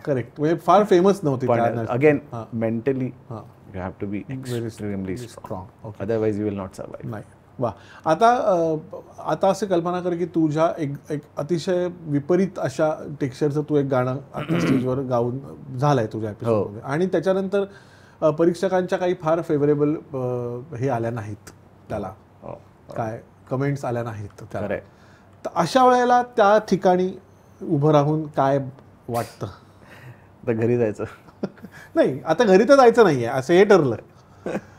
करेक्ट म्हणजे फार फेमस नव्हती. Again mentally you have to be extremely strong, otherwise you will not survive. नाही, वा. आता असे कल्पना कर की तुझ्या एक अतिशय विपरीत अशा टेक्स्चरचं तू एक गाणं आता स्टेजवर गाऊन झालंय तुझ्या एपिसोडमध्ये, आणि त्याच्यानंतर परीक्षकांच्या काही फार फेवरेबल हे आल्या नाहीत, त्याला काय कमेंट्स आल्या नाहीत त्याला, तर अशा वेळेला त्या ठिकाणी उभं राहून काय वाटतं? तर घरी जायचं. नाही, आता घरी तर जायचं नाहीये असं हे ठरलं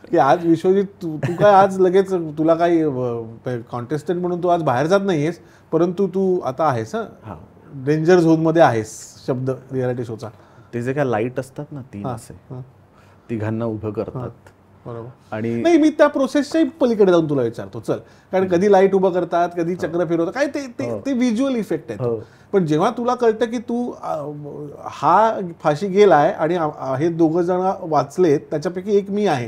की आज विश्वजित तू काय आज लगेच तुला काही कॉन्टेस्टंट म्हणून तू आज बाहेर जात नाहीयेस, परंतु तू आता आहेस डेंजर झोन मध्ये आहेस, शब्द रियालिटी शोचा. ते जे काय लाईट असतात ना, तीन असे तिघांना उभं करतात, बरोबर. आणि नाही, मी त्या प्रोसेसच्या पलीकडे जाऊन तुला विचारतो, चल, कारण कधी लाईट उभं करतात, कधी चक्र फिरवतात, काय ते व्हिज्युअल इफेक्ट आहेत. पण जेव्हा तुला कळतं की तू हा फाशी गेलाय आणि हे 2 जण वाचलेत, त्याच्यापैकी एक मी आहे,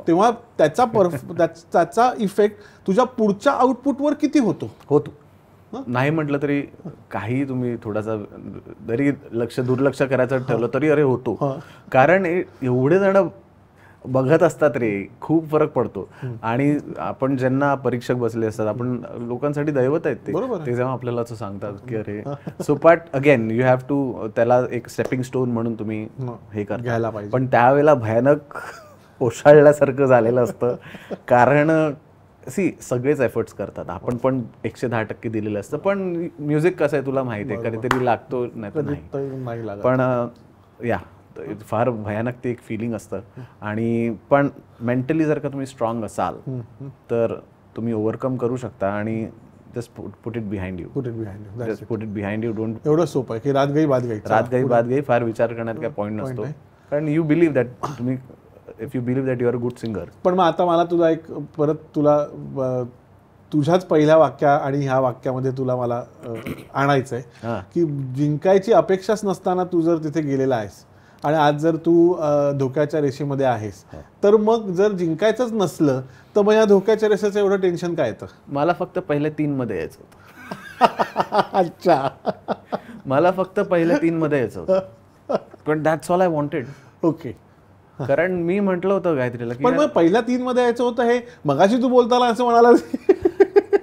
तेव्हा त्याचा इफेक्ट तुझ्या पुढच्या आउटपुटवर किती होतो? नाही म्हटलं तरी काही तुम्ही थोडासा जरी दुर्लक्ष करायचं ठरवलं तरी अरे होतो. कारण एवढे जण बघत असतात रे, खूप फरक पडतो. आणि आपण ज्यांना परीक्षक बसले असतात, आपण लोकांसाठी दैवत आहेत ते जेव्हा आपल्याला असं सांगतात की अरे so but again you have to, त्याला एक स्टेपिंग स्टोन म्हणून तुम्ही हे करता. पण त्यावेळेला भयानक ओशाळल्यासारखं झालेलं असतं, कारण सगळेच एफर्ट्स करतात, आपण पण 110% दिलेलं असतं. पण म्युझिक कसं आहे तुला माहिती आहे, कधीतरी लागतो नाही लागत. पण या फार भयानक ते एक फिलिंग असतं. आणि पण मेंटली जर का तुम्ही स्ट्रॉंग असाल तर तुम्ही ओव्हरकम करू शकता. आणि just put it behind you, just put it behind you. Don't, एवढं सोपं आहे की रात गई बात गई, फार विचार करण्यात काय पॉईंट नसतो. कारण यू बिलीव्ह दॅट तुम्ही, if you believe that you are a good singer. पण मग आता मला तुला एक परत तुला तुझ्याच पहिल्या वाक्या आणि ह्या वाक्यामध्ये तुला मला आणायचं आहे की जिंकायची अपेक्षाच नसताना तू जर तिथे गेलेला आहेस आणि आज जर तू धोक्याच्या रेषेमध्ये आहेस, तर मग जर जिंकायचंच नसलं तर मग या धोक्याच्या रेषेचं एवढं टेन्शन काय येतं? मला फक्त पहिल्या 3 मध्ये यायचं होतं. अच्छा, मला फक्त पहिल्या 3 मध्ये यायचं होतं, पण that's all I wanted. Okay. कारण मी म्हटलं होतं गायत्रीला की पण मग पहिल्या 3 मध्ये यायचं होतं, हे मगाशी तू बोलताना असं म्हणाला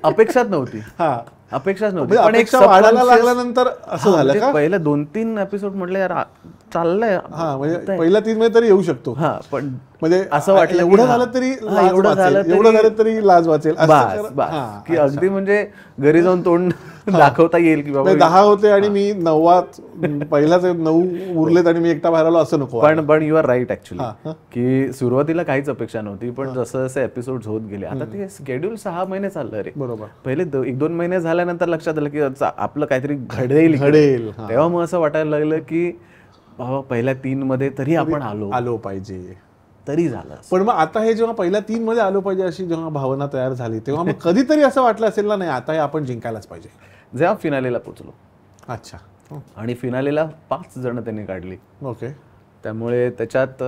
अपेक्षाच नव्हती. हा, अपेक्षाच नव्हती. पण एक वाढायला लागल्यानंतर असं झालं का? पहिल्या 2-3 एपिसोड म्हटलं यार चाललंय, हा म्हणजे पहिल्या 3 मध्ये तरी येऊ शकतो. हा, पण म्हणजे असं वाटलं एवढं झालं तरी लाज वाचेल की अगदी म्हणजे घरी जाऊन तोंड दाखवता येईल की बाबा 10 होते आणि मी 9 पहिलाच 9 उरलेत आणि मी एकटा बाहेर आलो, असं नको. पण यू आर राईट ऍक्च्युली की सुरुवातीला काहीच अपेक्षा नव्हती, पण जसं जसं एपिसोड होत गेले, आता ते शेड्यूल 6 महिने चाललं रे. बरोबर. पहिले 1-2 महिने झाल्यानंतर लक्षात आलं की आपलं काहीतरी घडेल. तेव्हा मग असं वाटायला लागलं की बाबा पहिल्या 3 मध्ये तरी आपण आलो पाहिजे, तरी झालं. पण मग आता हे जेव्हा पहिल्या 3 मध्ये आलो पाहिजे अशी जेव्हा भावना तयार झाली, तेव्हा मग कधीतरी असं वाटलं असेल ना, नाही आता हे आपण जिंकायलाच पाहिजे. जेव्हा फिनालेला पोचलो. अच्छा. आणि फिनालेला 5 जण त्यांनी काढली. ओके. त्यामुळे त्याच्यात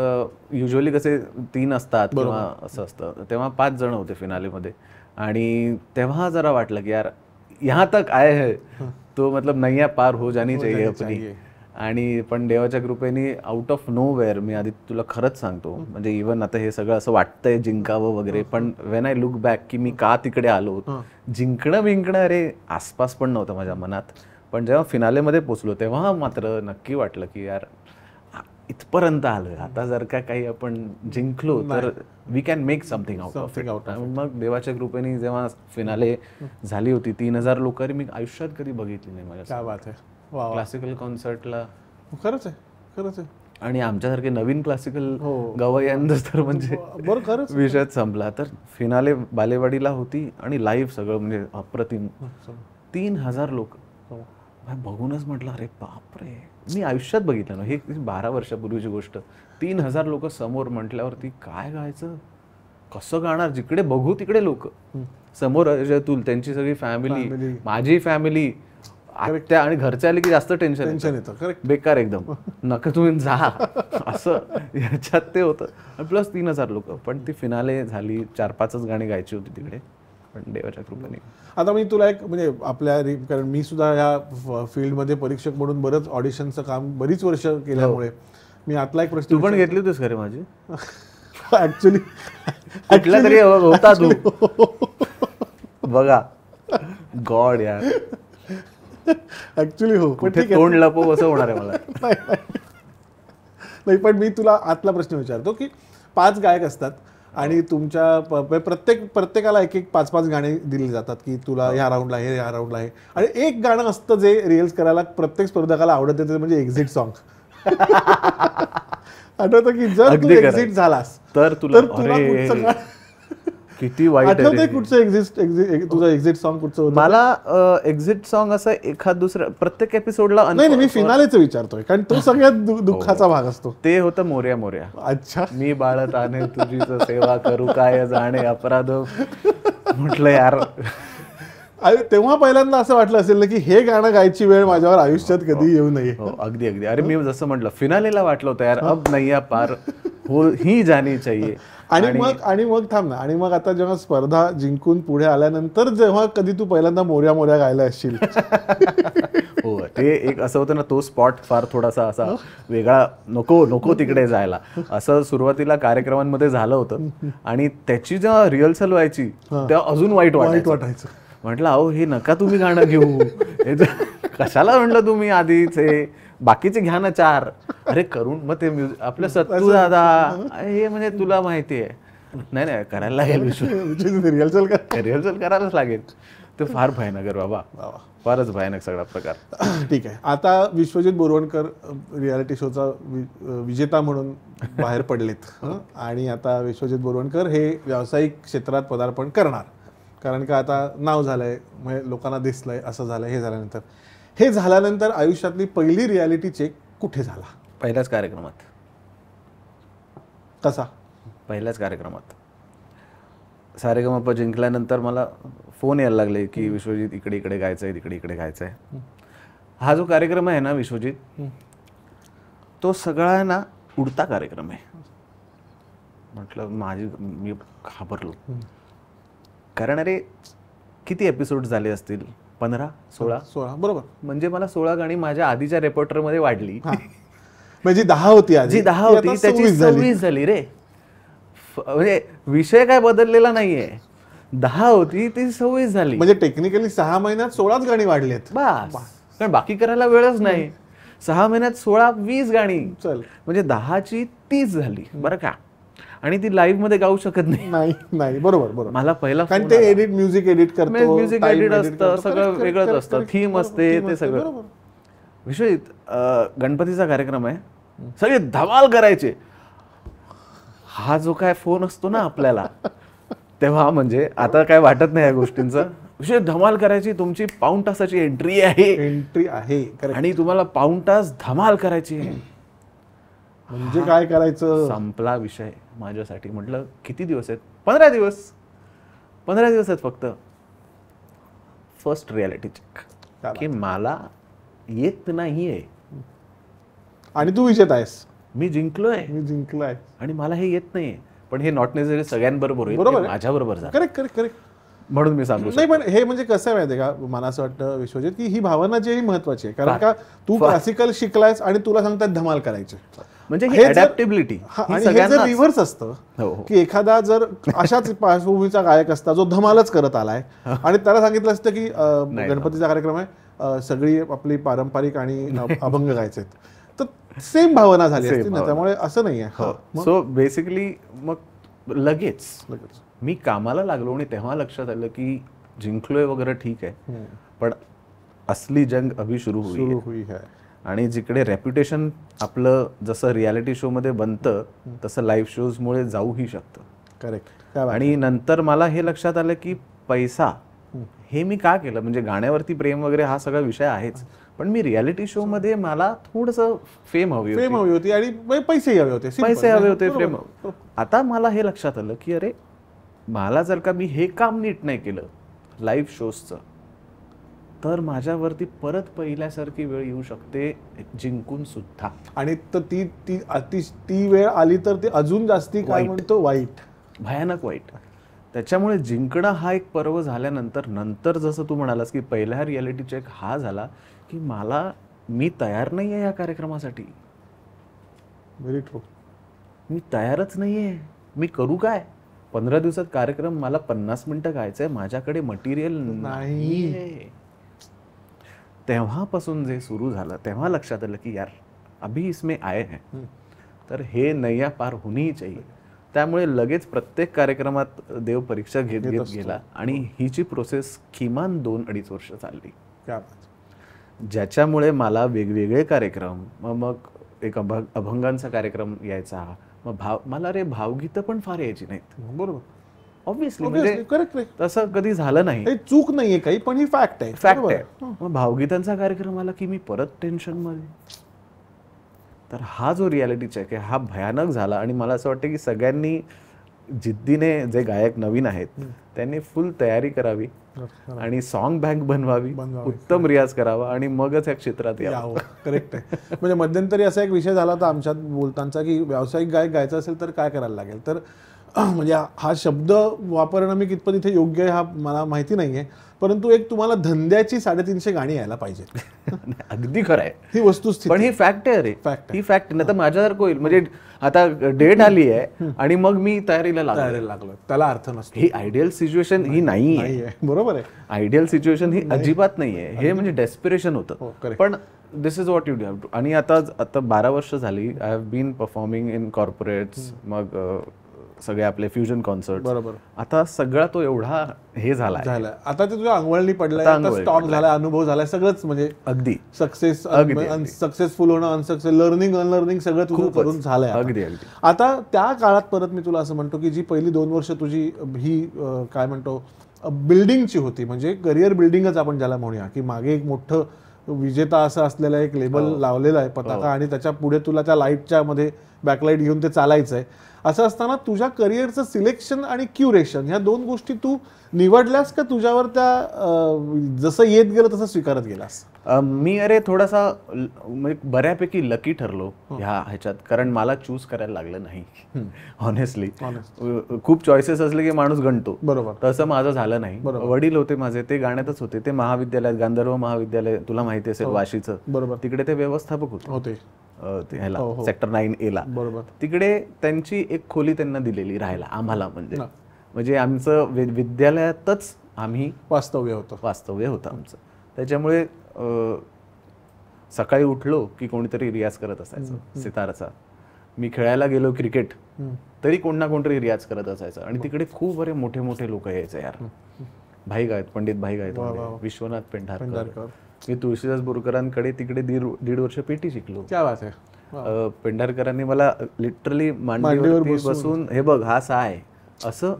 युजली कसे 3 असतात किंवा असं असतं, तेव्हा 5 जण होते फिनालेमध्ये. आणि तेव्हा जरा वाटलं की यार यहाँ तक आए है तो मतलब नैया पार हो जानी चाहिए अपनी. आणि पण देवाच्या कृपेने आउट ऑफ नो वेअर, मी आधी तुला खरंच सांगतो, म्हणजे इव्हन आता हे सगळं असं वाटतंय जिंकावं वगैरे, पण वेन आय लुक बॅक की मी का तिकडे आलो, जिंकणं अरे आसपास पण नव्हतं माझ्या मनात. पण जेव्हा फिनालेमध्ये पोचलो तेव्हा मात्र नक्की वाटलं की यार इथपर्यंत आलोय, आता जर का काही आपण जिंकलो तर we can make something out of it. मग देवाच्या कृपेने जेव्हा फिनाले झाली होती, 3000 लोक मी आयुष्यात कधी बघितली नाही माझ्या क्लासिकल कॉन्सर्टला. खरंच आहे. आणि आमच्यासारखे नवीन क्लासिकल गवय्यांचं तर म्हणजे विषयच संपला. तर फिनाले बालेवाडीला होती आणि लाईव्ह सगळं म्हणजे अप्रतिम. 3000 लोक बघूनच म्हटलं अरे बापरे, मी आयुष्यात बघितलं ना, हे 12 वर्षापूर्वीची गोष्ट. 3000 लोक समोर म्हटल्यावरती काय गायचं, कसं गाणार, जिकडे बघू तिकडे लोक समोर. अजय-अतुल त्यांची सगळी फॅमिली, माझी फॅमिली, आत्या आणि घरचे आले की जास्त टेन्शन येतं, बेकार एकदम, नका तुम्ही जा असं याच्यात ते होतं. प्लस 3000 लोक. पण ती फिनाले झाली, 4-5च गाणी गायची होती तिकडे, पण देवाच्या कृपेने. आता मी तुला एक म्हणजे कारण मी सुद्धा या फील्डमध्ये परीक्षक म्हणून बरंच ऑडिशनचं काम बरीच वर्ष केल्यामुळे मी आतला एक प्रश्न. तू पण घेतली होतीस खरे माझी ऍक्च्युली, कुठला तरी होता तू बघा. गॉड यार, ऍक्च्युली हो, पण तोंड लपव असं होणार आहे मला. नाही, पण मी तुला आतला प्रश्न विचारतो की 5 गायक असतात आणि तुमच्या प्रत्येकाला 1-5 गाणी दिली जातात की तुला ह्या राऊंडला आहे, ह्या राऊंडला आहे, आणि एक गाणं असतं जे रिहर्स करायला प्रत्येक स्पर्धकाला आवडत येते, म्हणजे एक्झिट सॉन्ग. आठवतं की जर तू एक्झिट झालास तर तुला किती वाईट आहे. कुठचं तुझं एक्झिट सॉन्ग कुठचं होतं? मला एक्झिट सॉन्ग असं एखाद दुसरं प्रत्येक एपिसोडला. नाही, मी फिनालेचं विचारतोय, कारण तो सगळ्यात दुःखाचा भाग असतो. ते होतं मोर्या मोर्या. अच्छा. मी बाळत आणे तुझी सेवा करू काय जाणे अपराध. म्हटलं यार, तेव्हा पहिल्यांदा असं वाटलं असेल ना की हे गाणं गायची वेळ माझ्यावर आयुष्यात कधी येऊ नये. अगदी. अरे मी जसं म्हटलं फिनालेला वाटलं होतं यार अब नैया पार ही जानी चाहिए. आणि मग थांब ना, आणि मग आता जेव्हा स्पर्धा जिंकून पुढे आल्यानंतर जेव्हा कधी तू पहिल्यांदा मोर्या मोर्या गायला असशील. हो, ते एक असं होतं ना, तो स्पॉट फार थोडासा असा वेगळा, नको तिकडे जायला असं सुरुवातीला कार्यक्रमांमध्ये झालं होतं. आणि त्याची जेव्हा रिहर्सल व्हायची तेव्हा अजून वाईट वाटायचं. म्हटलं अहो हे नका तुम्ही गाणं घेऊ, कशाला म्हटलं तुम्ही आधीच, हे बाकीचे घ्या ना 4. अरे करून मग ते आपलं सत्तू दादा हे म्हणजे तुला माहिती आहे. नाही करायला लागेल, रिहर्सल करायलाच लागेल. ते फार भयानक बाबा, फारच भयानक सगळा प्रकार. ठीक आहे, आता विश्वजित बोरवणकर रियालिटी शोचा विजेता म्हणून बाहेर पडलेत आणि आता विश्वजित बोरवणकर हे व्यावसायिक क्षेत्रात पदार्पण करणार, कारण का आता नाव झालंय, म्हणजे लोकांना दिसलंय, असं झालंय. हे झाल्यानंतर आयुष्यातली पहिली रियालिटी चेक कुठे झाला? पहिल्याच कार्यक्रमात. कसा? पहिल्याच कार्यक्रमात. सारेगमप जिंकल्यानंतर मला फोन यायला लागले की विश्वजित इकडे गायचंय, तिकडे गायचंय. हा जो कार्यक्रम आहे ना विश्वजित, तो सगळा ना उडता कार्यक्रम आहे. म्हटलं मी घाबरलो, कारण अरे किती एपिसोड झाले असतील, 15-16 बरोबर. म्हणजे मला 16 गाणी माझ्या आधीच्या रेपर्टर मध्ये वाढली. म्हणजे 10 होती, जी 10 होती त्याची 26 झाली रे. म्हणजे विषय काय बदललेला नाहीये, 10 होती ती 26 झाली. म्हणजे टेक्निकली 6 महिन्यात 16च गाणी वाढलीत बस, कारण बाकी करायला वेळच नाही. 6 महिन्यात 16-20 गाणी, म्हणजे 10ची 30 झाली बरं का. आणि ती लाईव्ह मध्ये गाऊ शकत नाही. बरोबर. मला पहिला, कारण ते म्युझिक एडिट करतो, म्युझिक एडिट असतं, सगळं वेगळंच असतं, थीम असते, ते सगळं. विश्वजित गणपतीचा कार्यक्रम आहे, सगळे धमाल करायचे. हा जो काय फोन असतो ना आपल्याला तेव्हा, म्हणजे आता काय वाटत नाही या गोष्टींचं. विषय धमाल करायची, तुमची पाऊण तासाची एंट्री आहे आणि तुम्हाला पाऊण तास धमाल करायची. म्हणजे काय करायचं, संपला विषय माझ्यासाठी. म्हटलं किती दिवस आहेत? 15 दिवस आहेत फक्त. फर्स्ट रियालिटी चेक की मला येत नाहीये आणि तू विजेता आहेस. मी जिंकलोय आणि मला हे येत नाहीये. पण हे नॉट नेसेसरी सगळ्यांबरोबर होईल, माझ्याबरोबर झालं. करेक्ट. म्हणून मी सांगू नाही, पण हे म्हणजे कसं आहे माहितीये का, मला असं वाटतं विश्वजित की ही भावना जी महत्वाची आहे. कारण का तू क्लासिकल शिकलायस आणि तुला सांगतात धमाल करायची, म्हणजे ही अडॅप्टेबिलिटी. आणि हे जर रिव्हर्स असतं की एखादा जर अशाच पार्श्वभूमीचा गायक असता जो धमालच करत आलाय आणि त्याला सांगितलं असतं की गणपतीचा कार्यक्रम आहे, सगळी आपली पारंपरिक आणि अभंग गायचे, तर सेम भावना झाली असती ना. त्यामुळे असं नाहीये. सो बेसिकली मग लगेच मी कामाला लागलो आणि तेव्हा लक्षात आलं की जिंकलोय वगैरे ठीक आहे, पण असली जंग अभी सुरू हुई है. आणि जिकडे रेप्युटेशन आपलं जसं रियालिटी शो मध्ये बनतं तसं लाईव्ह शोज मुळे जाऊही शकतं. करेक्ट. आणि नंतर मला हे लक्षात आलं की पैसा हे मी का केलं, म्हणजे गाण्यावरती प्रेम वगैरे हा सगळा विषय आहेच, पण मी रियालिटी शो मध्ये मला थोडंसं फेम हवी होती आणि पैसे हवे होते, फेम. आता मला हे लक्षात आलं की अरे मला जर का मी हे काम नीट नाही केलं लाईव्ह शोजचं, तर माझ्यावरती परत पहिल्यासारखी वेळ येऊ शकते जिंकून सुद्धा. आणि ती वेळ आली तर ते अजून जास्ती काय म्हणतो वाईट, भयानक वाईट. त्याच्यामुळे जिंकणं हा एक पर्व झाल्यानंतर जसं तू म्हणालास की पहिला रियालिटी चेक हा झाला की मी तयार नाही आहे या कार्यक्रमासाठी. Very true. मी तयारच नाहीये. मी करू काय? 15 दिवसात कार्यक्रम, मला 50 मिनिटं गायचंय, माझ्याकडे मटेरियल नाही. तेव्हापासून जे सुरू झालं तेव्हा लक्षात आलं की यार अभी इसमें आए हैं, तर हे नैया पार होनी चाहिए. त्यामुळे लगेच प्रत्येक कार्यक्रमात देव परीक्षा घेत गेला आणि हिची प्रोसेस किमान 2-2.5 वर्ष चालली, ज्याच्यामुळे मला वेगवेगळे कार्यक्रम, मग एक अभंगांचा कार्यक्रम यायचा, मग मला भावगीतं पण फार यायची नाहीत. बरोबर, ऑब्व्हियसली, म्हणजे तसं कधी झालं नाही, चूक नाहीये काही, पण ही फॅक्ट आहे. मग भावगीतांचा कार्यक्रम आला की मी परत टेन्शन मध्ये. तर हा जो रियालिटी चेक आहे हा भयानक झाला आणि मला असं वाटतं की सगळ्यांनी जिद्दीने जे गायक नवीन आहेत त्यांनी फुल तयारी करावी आणि सॉन्ग बँक बनवावी, उत्तम रियाज करावा आणि मगच या क्षेत्रात यावं. करेक्ट आहे. म्हणजे मध्यंतरी असा एक विषय झाला होता आमच्यात बोलताना की व्यावसायिक गायक गायचं असेल तर काय करायला लागेल. तर म्हणजे हा शब्द वापरणं मी कितपत इथे योग्य आहे हा मला माहिती नाहीये, परंतु एक तुम्हाला धंद्याची 350 गाणी यायला पाहिजेत. अगदी खरं आहे ही वस्तुस्थिती, पण ही फॅक्ट आहे रे, ही फॅक्ट नाही तर माझ्यासारखं होईल. म्हणजे आता डेट आली आहे आणि मग मी तयारीला लागलो, त्याला अर्थ नसतो. ही आयडियल सिच्युएशन ही नाहीये. बरोबर आहे, आयडियल सिच्युएशन ही अजिबात नाहीये. हे म्हणजे डेस्पिरेशन होतं. पण this is what you do have to. आणि आता 12 वर्ष झाली I have been performing in corporates, मग सगळे आपले फ्युजन कॉन्सर्ट. बरोबर. आता सगळा तो एवढा हे झालाय, आता ते तुझ्या अंगवळणी पडलाय, स्टॉक झालाय, अनुभव झालाय, सगळंच म्हणजे अगदी सक्सेसफुल होणं, अनसक्सेस, लर्निंग अनलर्निंग सगळं तुझं करून झालंय. अगदी अगदी. आता त्या काळात परत मी तुला असं म्हणतो की जी पहिली 2 वर्ष तुझी ही काय म्हणतो बिल्डिंगची होती, म्हणजे करिअर बिल्डिंगच आपण ज्याला म्हणूया, की मागे एक मोठं विजेता असं असलेलं एक लेबल लावलेलं आहे पताका आणि त्याच्या पुढे तुला त्या लाईटच्या मध्ये बॅकलाईट घेऊन ते चालायचं आहे. असं असताना तुझ्या करिअरचं सिलेक्शन आणि क्युरेशन ह्या 2 गोष्टी तू निवडल्यास का तुझ्यावर त्या जसं येत गेलं तसं स्वीकारत गेलास? मी थोडासा म्हणजे बऱ्यापैकी लकी ठरलो ह्याच्यात, कारण मला चूज करायला लागलं नाही. ऑनेस्टली खूप चॉईसेस असले की माणूस गणतो, बरोबर, तसं माझं झालं नाही. वडील होते माझे, ते गाण्यातच होते, ते महाविद्यालयात गांधर्व महाविद्यालय तुला माहिती असेल वाशीचं, बरोबर, तिकडे ते व्यवस्थापक होते ह्याला सेक्टर 9A, बरोबर. तिकडे त्यांची एक खोली त्यांना दिलेली राहायला आम्हाला, म्हणजे आमचं विद्यालयातच आम्ही वास्तव्य होतं आमचं. त्याच्यामुळे सकाळी उठलो की कोणीतरी रियाज करत असायचं सितारचा. मी खेळायला गेलो क्रिकेट तरी कोण ना कोणतरी रियाज करत असायचं. आणि तिकडे खूप बरे मोठे मोठे लोक यायचे यार. भाई गायत, पंडित भाई गायत, विश्वनाथ पेंढारकर. मी तुळशीदास बोरकरांकडे तिकडे 1.5 वर्ष पेटी शिकलो. क्या बात आहे. पेंढारकरांनी मला लिटरली मांडीवर बसून हे बघ हा सा आहे असं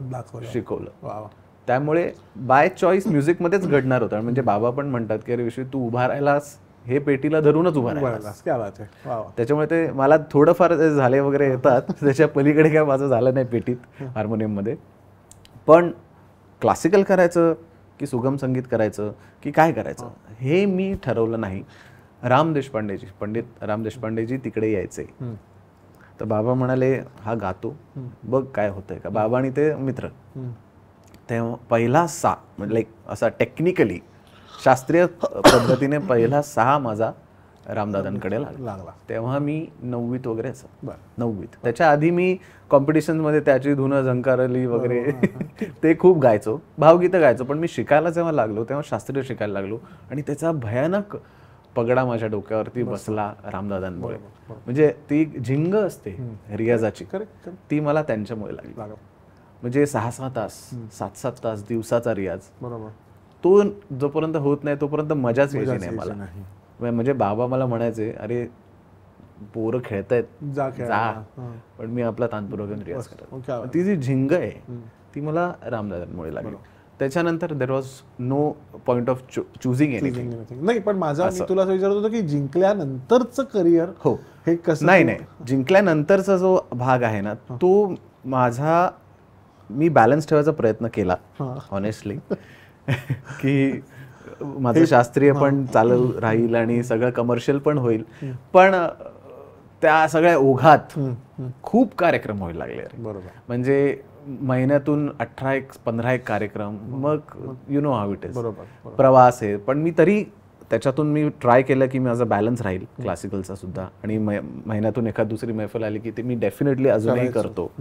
शिकवलं. त्यामुळे बाय चॉईस म्युझिक मध्येच घडणार होतं. म्हणजे बाबा पण म्हणतात की अरे विश्व तू उभा राहिलास हे पेटीला धरूनच उभा राहिलास. त्याच्यामुळे ते मला थोडंफार झाले वगैरे येतात, त्याच्या पलीकडे काय माझं झालं नाही पेटीत हार्मोनियम मध्ये. पण क्लासिकल करायचं की सुगम संगीत करायचं की काय करायचं हे मी ठरवलं नाही. पंडित राम देशपांडेजी तिकडे यायचे, तर बाबा म्हणाले हा गातो बघ काय होतंय का. बाबा आणि ते मित्र, तेव्हा पहिला सा म्हणजे असा टेक्निकली शास्त्रीय पद्धतीने पहिला 6 माझा रामदादांकडे लागला. तेव्हा मी 9वीत वगैरे असं 9वीत. त्याच्या आधी मी कॉम्पिटिशन मध्ये त्याची धुनं झंकारली वगैरे ते खूप गायचो, भावगीतं गायचो. पण मी शिकायला जेव्हा लागलो तेव्हा शास्त्रीय शिकायला लागलो आणि त्याचा भयानक पगडा माझ्या डोक्यावरती बसला रामदादांमुळे. म्हणजे ती झिंग असते रियाजाची ती मला त्यांच्यामुळे लागली. म्हणजे 6-6 तास 7-7 तास दिवसाचा रियाज, बरोबर, तो जोपर्यंत होत नाही तोपर्यंत मजाच यायची नाही मला. म्हणजे बाबा मला म्हणायचे अरे पोरं खेळतायत जा, पण मी आपला तानपुरा रियाज करतो. ती जी झिंग आहे ती मला रामदादांमुळे लागली. त्याच्यानंतर there was no point of choosing anything. नाही, पण माझा मी तुला असं विचारत होतो की जिंकल्यानंतरचं करिअर हो हे कसं. नाही जिंकल्यानंतरचा जो भाग आहे ना तो माझा मी बॅलन्स ठेवायचा प्रयत्न केला ऑनेस्टली, की माझं शास्त्रीय पण चालू राहील आणि सगळं कमर्शियल पण होईल. पण त्या सगळ्या ओघात खूप कार्यक्रम व्हायला लागले. बरोबर, म्हणजे महिन्यातून 18-15 कार्यक्रम, मग you know how it is. प्रवास आहे, पण मी तरी त्याच्यातून मी ट्राय केलं की माझा बॅलन्स राहील क्लासिकलचा सुद्धा. आणि महिन्यातून एखाद दुसरी मैफल आली की ते मी डेफिनेटली अजूनही करतो,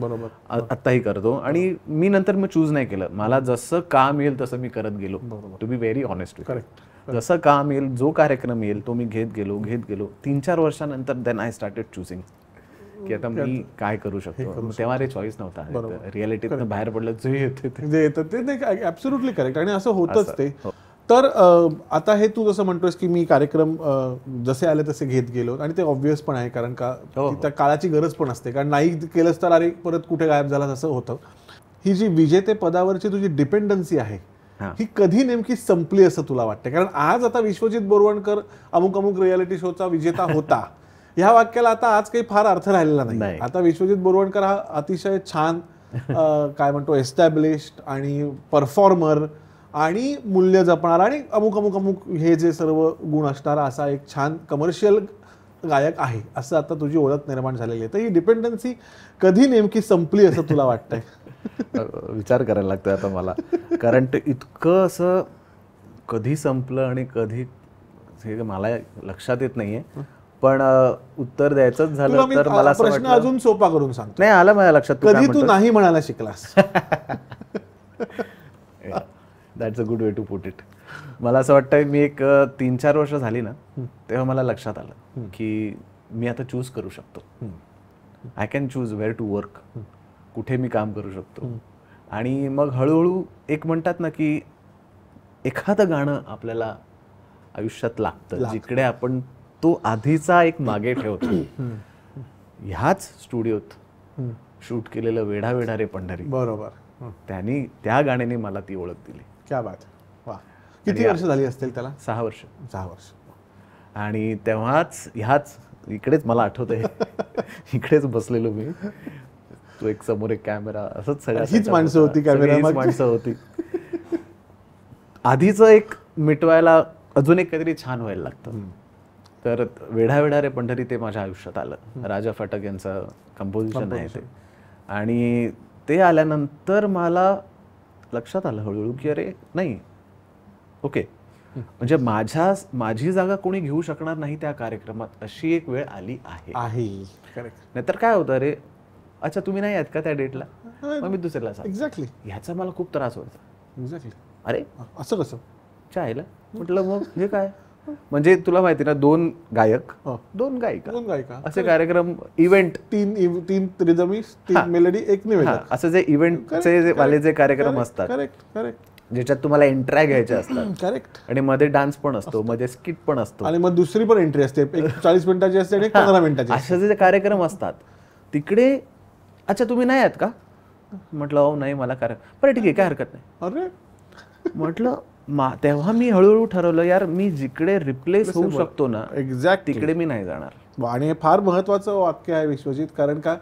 आत्ताही करतो. आणि मी नंतर मी चूज नाही केलं, मला जसं काम येईल तसं मी करत गेलो. टू बी व्हेरी ऑनेस्ट, जसं काम येईल जो कार्यक्रम येईल तो मी घेत गेलो. 3-4 वर्षानंतर देन आय स्टार्टेड चुझिंग की आता मी काय करू शकतो. तेव्हा रे चॉईस नव्हता, रियालिटीतनं बाहेर पडलं जे येतं ते ऍब्सोल्युटली करेक्ट. आणि असं होतच ते. तर आता हे तू जसं म्हणतोयस की मी कार्यक्रम जसे आले तसे घेत गेलो, आणि ते ऑब्व्हियस पण आहे कारण का त्या काळाची गरज पण असते, कारण नाही केलंच तर अरे परत कुठे गायब झालास असं होतं. ही जी विजेते पदावरची तुझी डिपेंडन्सी आहे ही कधी नेमकी संपली असं तुला वाटतं? कारण आज आता विश्वजित बोरवणकर अमुक रियालिटी शोचा विजेता होता ह्या वाक्याला आता आज काही फार अर्थ राहिलेला नाही. आता विश्वजित बोरवणकर हा अतिशय छान काय म्हणतो एस्टॅब्लिश्ड आणि परफॉर्मर आणि मूल्य जपणारा आणि अमुक अमुक अमुक हे जे सर्व गुण असणारा असा एक छान कमर्शियल गायक आहे असं आता तुझी ओळख निर्माण झालेली आहे. तर ही डिपेंडन्सी कधी नेमकी संपली असं तुला वाटतंय? विचार करायला लागतोय आता मला, कारण ते इतकं असं कधी संपलं आणि कधी हे मला लक्षात येत नाहीये. पण उत्तर द्यायचंच झालं तर मला असं प्रश्न अजून सोपा करून सांगतो. नाही आलं माझ्या लक्षात. कधी तू नाही म्हणायला शिकलास? That's a good way to put it. मला असं वाटतं मी एक 3-4 वर्ष झाली ना तेव्हा मला लक्षात आलं की मी आता चूज करू शकतो. I can choose where to work, कुठे मी काम करू शकतो. आणि मग हळूहळू एक म्हणतात ना की एखादं गाणं आपल्याला आयुष्यात लागतं जिकडे आपण तो आधीचा एक मागे ठेवतो. ह्याच स्टुडिओत शूट केलेलं वेढा वेढा रे पंढरी, बरोबर, त्यांनी त्या गाण्याने मला ती ओळख दिली. क्या बात. वा, किती वर्ष झाली असतील त्याला? 6 वर्ष. 6 वर्ष. आणि तेव्हाच ह्याच इकडेच मला आठवतंय इकडेच बसलेलो मी, तो एक समोर एक कॅमेरा, असंच सगळ्या हीच माणसं होती, कॅमेरा माणसं होती. आधीच एक मिटवायला अजून एक काहीतरी छान व्हायला लागतं. तर वेढा वेढा रे पंढरी ते माझ्या आयुष्यात आलं. राजा फाटक यांचं कंपोजिशन आहे ते. आणि ते आल्यानंतर मला लक्षात आलं हळूहळू की अरे नाही, ओके, म्हणजे माझी जागा कोणी घेऊ शकणार नाही त्या कार्यक्रमात, अशी एक वेळ आली आहे. नाहीतर काय होतं, अरे अच्छा तुम्ही नाही आहेत का त्या डेटला, मग मी दुसऱ्याला सांग. एक्झॅक्टली. ह्याचा मला खूप त्रास व्हायचा. एक्झॅक्टली. अरे असं कसं चायला म्हटलं, मग हे काय, म्हणजे तुला माहिती ना 2 गायक 2 गायिका असे कार्यक्रम, इव्हेंट 3 रिदमिक्स 3 मेलडी 1 निवेदक, असं जे इव्हेंटचे वाले जे कार्यक्रम असतात ज्याच्यात तुम्हाला एंट्र्या घ्यायच्या असतात. करेक्ट. आणि मध्ये डान्स पण असतो, मध्ये स्किट पण असतो, आणि मग दुसरी पण एंट्री असते, एक 40 मिनिटाची असते आणि एक 15 मिनिटाची. असे जे कार्यक्रम असतात तिकडे, अच्छा तुम्ही नाही आहेत का, म्हटलं हो नाही मला बरं ठीक आहे काय हरकत नाही. अरे म्हटलं तेव्हा मी हळूहळू ठरवलं यार मी जिकडे रिप्लेस होऊ शकतो ना एक्झॅक्ट तिकडे मी नाही जाणार. आणि हे फार महत्वाचं वाक्य आहे विश्वजित, कारण का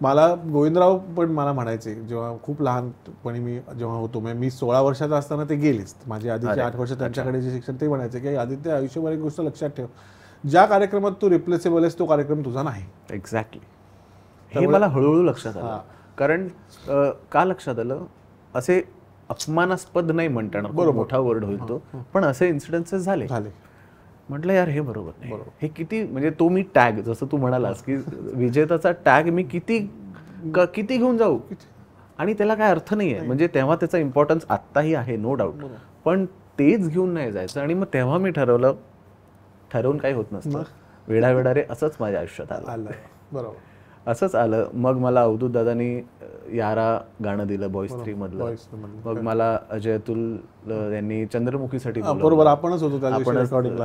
मला गोविंदराव पण मला म्हणायचे जेव्हा खूप लहानपणी मी जेव्हा होतो, मी 16 वर्षाचा असताना ते गेलेच, माझे आधीचे 8 वर्ष त्यांच्याकडे जे शिक्षण, ते म्हणायचे की आदित्य आयुष्यभर एक गोष्ट लक्षात ठेव, ज्या कार्यक्रमात तू रिप्लेसेबल आहेस तो कार्यक्रम तुझा नाही. एक्झॅक्टली. हे मला हळूहळू लक्षात आलं. कारण का लक्षात आलं, असे अपमानास्पद नाही म्हणता येणार, बरोबर मोठा वर्ड होईल तो, पण असे इन्सिडेन्सेस झाले. म्हटलं यार हे बरोबर नाही. हे किती, म्हणजे तो मी टॅग, जसं तू म्हणालास की विजेताचा टॅग मी किती घेऊन जाऊ, आणि त्याला काय अर्थ नाहीये. म्हणजे तेव्हा त्याचा इम्पॉर्टन्स आत्ताही आहे नो डाऊट, पण तेच घेऊन नाही जायचं. आणि मग तेव्हा मी ठरवून काही होत नसतं, वेडा वेडा रे असंच माझ्या आयुष्यात आलं. बरोबर, असंच आलं. मग मला अवधूत दादानी यारा गाणं दिलं बॉईज 3 मधलं. मग मला अजय अतुल यांनी चंद्रमुखीसाठी बरोबर, आपणच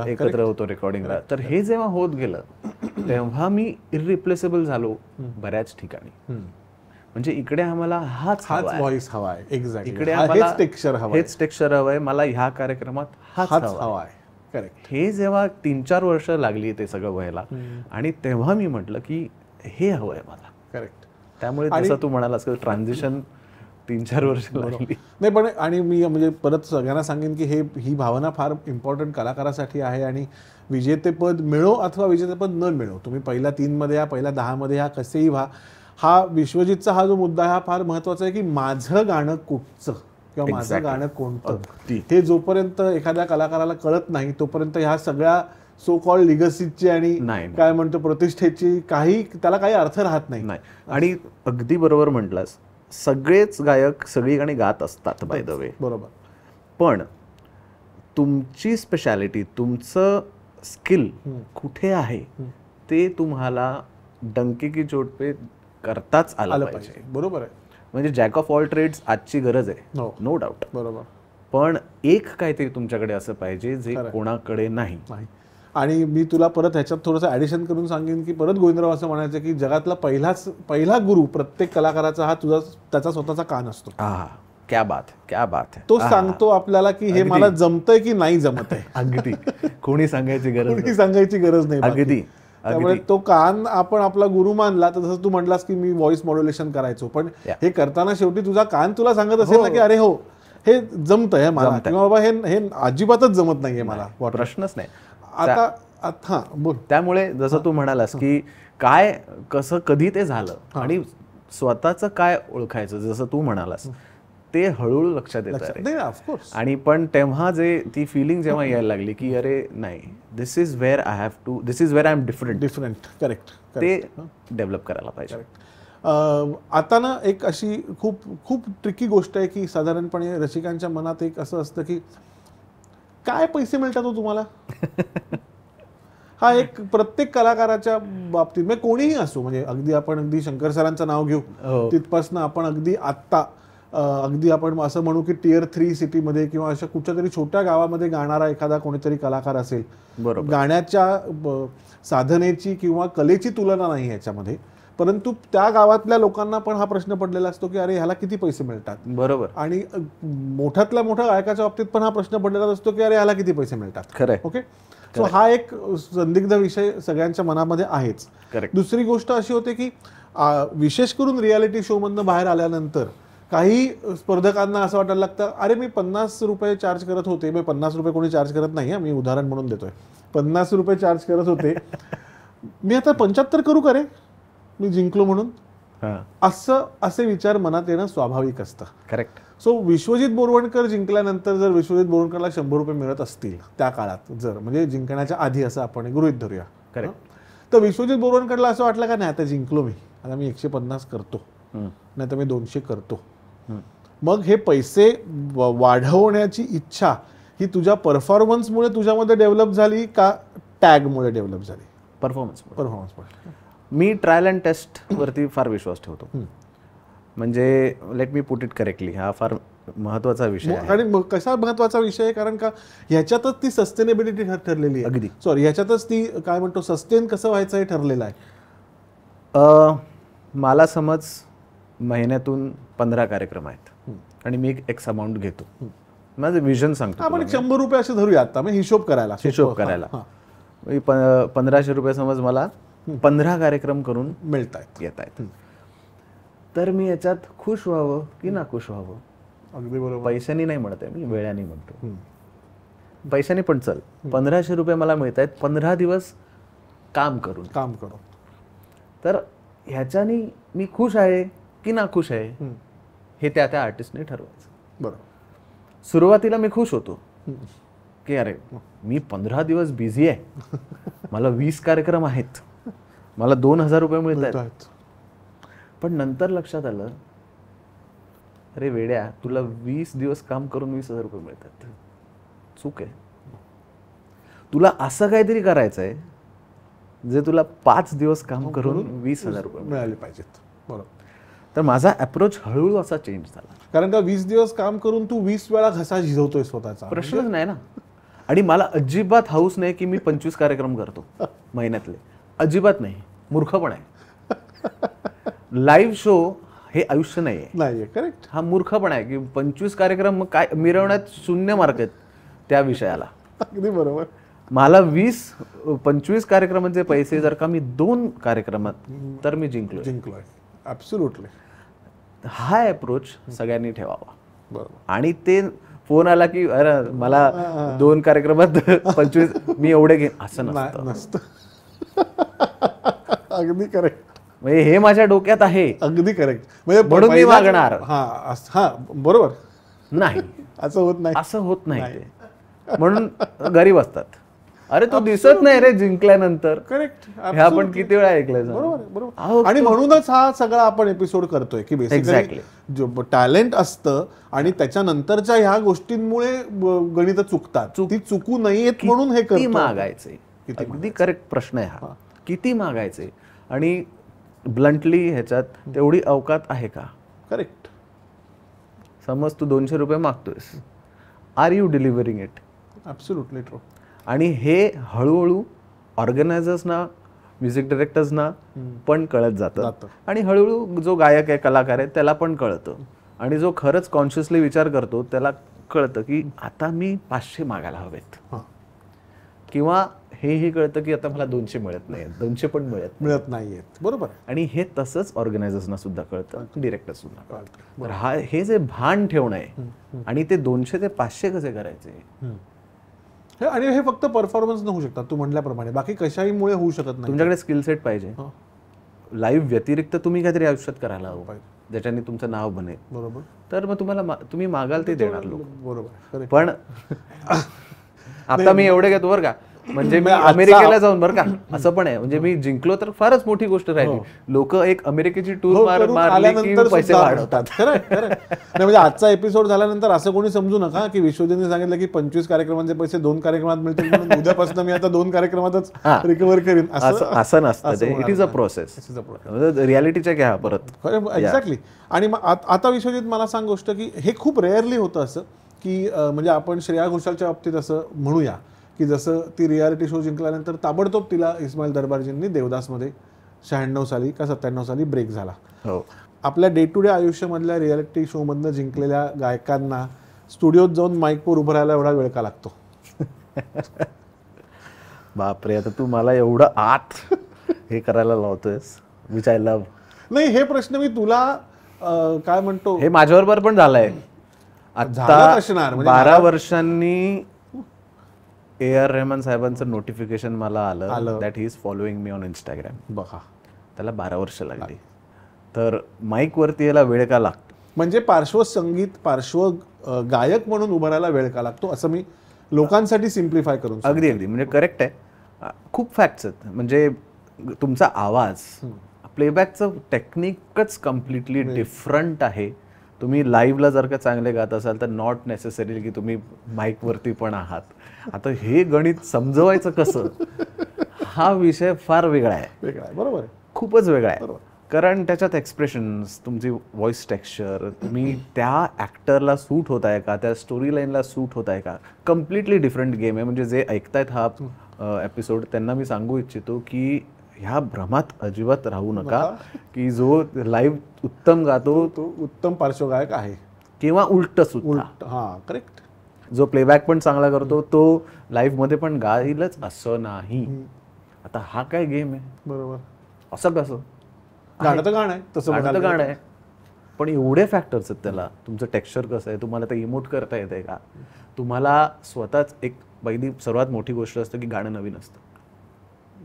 एकत्र होतो रेकॉर्डिंगला. तर हे जेव्हा होत गेलं तेव्हा मी इररिप्लेसेबल झालो बऱ्याच ठिकाणी. म्हणजे इकडे आम्हाला हाच व्हॉइस हवाय, एक्झॅक्टली इकडे आम्हाला हेच टेक्स्चर हवंय, मला ह्या कार्यक्रमात हाच हवाय. करेक्ट. हे जेव्हा 3-4 वर्ष लागली ते सगळं व्हायला, आणि तेव्हा मी म्हटलं की हे हवंय मला. करेक्ट. त्यामुळे जसं तू म्हणालास की ट्रान्झिशन 3-4 वर्ष लागली. नाही पण, आणि मी म्हणजे परत सगळ्यांना सांगेन की ही भावना फार इम्पॉर्टंट कलाकारासाठी आहे. आणि विजेतेपद मिळो अथवा विजेतेपद न मिळो, तुम्ही पहिल्या 3 मध्ये या, पहिल्या 10 मध्ये या, कसेही व्हा, हा विश्वजितचा हा जो मुद्दा हा फार महत्वाचा आहे की माझं गाणं कुठचं किंवा माझं गाणं कोणतं, हे जोपर्यंत एखाद्या कलाकाराला कळत नाही तोपर्यंत ह्या सगळ्या सो कॉल्ड लिगसीची आणि काय म्हणतो प्रतिष्ठेची त्याला काही अर्थ राहत नाही. आणि अगदी बरोबर म्हटलास, सगळेच गायक सगळी गाणी गात असतात बाय द वे, बरोबर, पण तुमची स्पेशालिटी, तुमचं स्किल कुठे आहे ते तुम्हाला डंके की चोट पे करताच आलं पाहिजे. बरोबर आहे. म्हणजे जॅक ऑफ ऑल ट्रेड्स आजची गरज आहे, नो डाऊट. बरोबर. पण एक काहीतरी तुमच्याकडे असं पाहिजे जे कोणाकडे नाही. आणि मी तुला परत ह्याच्यात थोडंसं ॲडिशन करून सांगेन की परत गोविंदराव असं म्हणायचं की जगातला पहिला गुरु प्रत्येक कलाकाराचा हा त्याचा स्वतःचा कान असतो. क्या बात, क्या बात. तो सांगतो आपल्याला की हे मला जमतंय की नाही जमत आहे. अगदी कोणी सांगायची गरज नाही. अगदी. त्यामुळे तो कान आपण आपला गुरु मानला, तर जसं तू म्हटलास की मी व्हॉइस मॉड्युलेशन करायचो, पण हे करताना शेवटी तुझा कान तुला सांगत असेल ना की अरे हो हे जमतंय मला, किंवा बाबा हे अजिबातच जमत नाहीये मला. प्रश्नच नाही. आता बोल. त्यामुळे जसं तू म्हणालास की काय कसं कधी ते झालं आणि स्वतःचं काय ओळखायचं, जसं तू म्हणालास ते हळूहळू लक्षात येतं. आणि पण तेव्हा जे ती फिलिंग जेव्हा यायला लागली की अरे नाही, this is where I have to, this is where I am different. Correct. ते डेव्हलप करायला पाहिजे. आता ना एक अशी खूप खूप ट्रिकी गोष्ट आहे की साधारणपणे रसिकांच्या मनात एक असं असतं की काय पैसे मिळतात हो तुम्हाला. हा एक प्रत्येक कलाकाराच्या बाबतीत म्हणजे कोणीही असो, म्हणजे अगदी शंकर सरांचं नाव घेऊ तिथपासून आपण अगदी आपण असं म्हणू की टियर 3 सिटीमध्ये किंवा अशा कुठच्या तरी छोट्या गावामध्ये गाणारा एखादा कोणीतरी कलाकार असेल, गाण्याच्या साधनेची किंवा कलेची तुलना नाही ह्याच्यामध्ये, परंतु त्या गावातल्या लोकांना पण हा प्रश्न पडलेला असतो की अरे ह्याला किती पैसे मिळतात. बरोबर. आणि मोठ्यातल्या मोठ्या गायकाच्या बाबतीत पण हा प्रश्न पडलेला असतो की अरे ह्याला किती पैसे मिळतात. खरं. ओके. सो हा एक संदिग्ध विषय सगळ्यांच्या मनामध्ये आहेच. दुसरी गोष्ट अशी होते की विशेष करून रियालिटी शो मधनं बाहेर आल्यानंतर काही स्पर्धकांना असं वाटायला लागतं अरे मी 50 रुपये चार्ज करत होते, मी 50 रुपये कोणी चार्ज करत नाही, मी उदाहरण म्हणून देतोय, 50 रुपये चार्ज करत होते, मी आता 75 करू का रे, मी जिंकलो म्हणून. असे विचार मनात येणं स्वाभाविक असतं. करेक्ट. सो विश्वजित बोरवणकर जिंकल्यानंतर जर विश्वजित बोरवणकरला 100 रुपये मिळत असतील त्या काळात, जर म्हणजे जिंकण्याच्या आधी असं आपण गृहीत धरूया, तर विश्वजित बोरवणकरला असं वाटलं का नाही आता जिंकलो मी, आता मी 150 करतो, नाही तर मी 200 करतो. मग हे पैसे वाढवण्याची इच्छा ही तुझ्या परफॉर्मन्समुळे तुझ्यामध्ये डेव्हलप झाली का टॅगमुळे डेव्हलप झाली? परफॉर्मन्समुळे. मी ट्रायल अँड टेस्ट वरती फार विश्वास ठेवतो. म्हणजे let me put it correctly, हा फार महत्वाचा विषय आहे. आणि कसा महत्वाचा विषय आहे, कारण का ह्याच्यातच ती सस्टेनेबिलिटी ठरलेली आहे. अगदी. सॉरी, ह्याच्यातच ती काय म्हणतो सस्टेन कसं व्हायचं हे ठरलेलं आहे. मला समज महिन्यातून 15 कार्यक्रम आहेत आणि मी एक एक्स अमाऊंट घेतो, माझं विजन सांगतो. आपण 100 रुपये असे धरूया आता, मग हिशोब करायला 1500 रुपये समज मला 15 कार्यक्रम करून मिळत आहेत, येत आहेत, तर मी याच्यात खुश व्हावं की ना खुश व्हावं? अगदी बरोबर. पैशानी नाही म्हणत आहे मी, वेळाने म्हणतो. पैशाने पण चल, 1500 रुपये मला मिळत आहेत 15 दिवस काम करून. तर ह्याच्यानी मी खुश आहे की ना खुश आहे हे त्या आर्टिस्टने ठरवायचं. बरोबर. सुरुवातीला मी खुश होतो की अरे मी 15 दिवस बिझी आहे, मला 20 कार्यक्रम आहेत, मला 2000 रुपये मिळत आहेत. पण नंतर लक्षात आलं अरे वेड्या, तुला 20 दिवस काम करून 20,000 रुपये मिळतात, चूक आहे. तुला असं काहीतरी करायचं आहे जे तुला 5 दिवस काम करून 20,000 रुपये मिळाले पाहिजेत. बरोबर. तर माझा अप्रोच हळूहळू असा चेंज झाला. कारण का 20 दिवस काम करून तू 20 वेळा घसा झिजवतोय स्वतःचा, प्रश्नच नाही ना. आणि मला अजिबात हाऊस नाही की मी 25 कार्यक्रम करतो महिन्यातले, अजिबात नाही, मूर्खपण आहे. लाईव्ह शो हे आयुष्य नाहीये. करेक्ट. हा मूर्खपण आहे की 25 कार्यक्रम काय मिरवण्यात 0 मार्क आहेत त्या विषयाला. अगदी बरोबर. मला 25 कार्यक्रमांचे पैसे जर का मी 2 कार्यक्रमात, तर मी जिंकलोय. ॲब्सोल्युटली. हा अप्रोच सगळ्यांनी ठेवावा. बरोबर. आणि ते फोन आला की अरे मला 2 कार्यक्रमात 25 मी एवढे घेईन असं नसतं. अगदी करेक्ट. म्हणजे हे माझ्या डोक्यात आहे. अगदी करेक्ट. म्हणजे म्हणून मी मागणार. हा बरोबर. नाही, असं होत नाही. ते म्हणून गरीब असतात. अरे तू दिसत नाही रे जिंकल्यानंतर. करेक्ट. हे आपण किती वेळा ऐकलंय. बरोबर. आणि म्हणूनच हा सगळा आपण एपिसोड करतोय की बेसिकली टॅलेंट असतं आणि त्याच्यानंतरच्या ह्या गोष्टींमुळे गणित चुकतात, ती चुकू नयेत म्हणून हे किती मागायचे. अगदी करेक्ट प्रश्न आहे हा. किती मागायचे आणि ब्लंटली ह्याच्यात तेवढी अवकात आहे का? करेक्ट. समज तू 200 रुपये मागतोयस, are you delivering it? Absolutely true. आणि हे हळूहळू ऑर्गनायझर्सना, म्युझिक डायरेक्टर्सना पण कळत जातं आणि हळूहळू जो गायक आहे, कलाकार आहे, त्याला पण कळतं. आणि जो खरंच कॉन्शियसली विचार करतो त्याला कळतं की आता मी 500 मागायला हवेत, किंवा हेही कळतं की आता मला 200 मिळत नाही, 200 पण मिळत नाहीयेत. बरोबर. आणि हे तसंच ऑर्गनायझर्सना सुद्धा कळतं, डिरेक्टर सुद्धा कळतं. तर हे जे भान ठेवणं आहे आणि ते 200 ते 500 कसे करायचे, आणि हे फक्त परफॉर्मन्स न होऊ शकतात तू म्हटल्याप्रमाणे, बाकी कशाहीमुळे होऊ शकत नाही. तुमच्याकडे स्किल सेट पाहिजे. लाईव्ह व्यतिरिक्त तुम्ही काहीतरी आयुष्यात करायला हवं ज्याच्याने तुमचं नाव बनेल. बरोबर. तर मग तुम्ही मागाल ते देणार लोक. बरोबर. पण आता मी एवढे घेतो बरं का, म्हणजे मी अमेरिकेला जाऊन बरं का, असं पण आहे, म्हणजे मी जिंकलो तर फारच मोठी गोष्ट राहिली. लोक एक अमेरिकेची टूर मारली पैसे वाढवतात. म्हणजे आजचा एपिसोड झाल्यानंतर असं कोणी समजू नका की विश्वजीने सांगितलं की 25 कार्यक्रमांचे पैसे 2 कार्यक्रमात मिळतील म्हणून उद्यापासून मी आता 2 कार्यक्रमातच रिकव्हर करीन, असं नसतं. It is a process. रियालिटीच्या घ्या परत. एक्झॅक्टली. आणि आता विश्वजीत मला सांग गोष्ट की हे खूप रेअरली होतं असं की म्हणजे आपण श्रेया घोषालच्या बाबतीत असं म्हणूया की जसं ती रियालिटी शो जिंकल्यानंतर ताबडतोब तिला इस्माईल दरबारजींनी देवदासमध्ये 96 साली का 97 साली ब्रेक झाला. आपल्या डे टू डे आयुष्यामधल्या रियालिटी शोमधनं जिंकलेल्या गायकांना स्टुडिओत जाऊन माईकवर उभं राहायला एवढा वेळ का लागतो? बापरे, आता तू मला एवढं आत हे करायला लावतोयस, विच आय लव्ह. नाही, हे प्रश्न मी तुला काय म्हणतो, हे माझ्याबरोबर पण झालंय. आता 12 वर्षांनी A.R. रहमान साहेबांचं नोटिफिकेशन मला आलं that he is following me on Instagram. बघा, त्याला 12 वर्ष लागली. तर माईक वरती याला वेळ का लागतो? म्हणजे पार्श्व गायक म्हणून उभं राहायला वेळ का लागतो, असं मी लोकांसाठी सिम्प्लिफाय करून. अगदी म्हणजे करेक्ट आहे. खूप फॅक्ट्स आहेत. म्हणजे तुमचा आवाज, प्लेबॅकचं टेक्निकच कम्प्लिटली डिफरंट आहे. तुम्ही लाईव्हला जर का चांगले गात असाल तर नॉट नेसेसरी की तुम्ही माईकवरती पण आहात. आता हे गणित समजवायचं कसं, हा विषय फार वेगळा आहे. बरोबर, खूपच वेगळा आहे. कारण त्याच्यात एक्सप्रेशन्स, तुमची व्हॉइस टेक्स्चर, तुम्ही त्या ॲक्टरला सूट होत आहे का, त्या स्टोरी लाईनला सूट होत आहे का, कम्प्लिटली डिफरंट गेम आहे. म्हणजे जे ऐकतायत हा एपिसोड त्यांना मी सांगू इच्छितो की ह्या भ्रमात अजिबात राहू नका की जो लाईव्ह उत्तम गातो तो उत्तम पार्श्वगायक आहे किंवा उलट सुद्धा. हा, करेक्ट. जो प्लेबॅक पण चांगला करतो तो लाईव्ह मध्ये पण गाईलच असं नाही. आता हा काय गेम आहे? बरोबर. असं कसं? गाणं तर गाणं आहे, तसं गाणं आहे, पण एवढे फॅक्टर्स आहेत त्याला. तुमचं टेक्स्चर कसं आहे, तुम्हाला ते इमोट करता येते का, तुम्हाला स्वतःच एक पहिली सर्वात मोठी गोष्ट असते की गाणं नवीन असतं.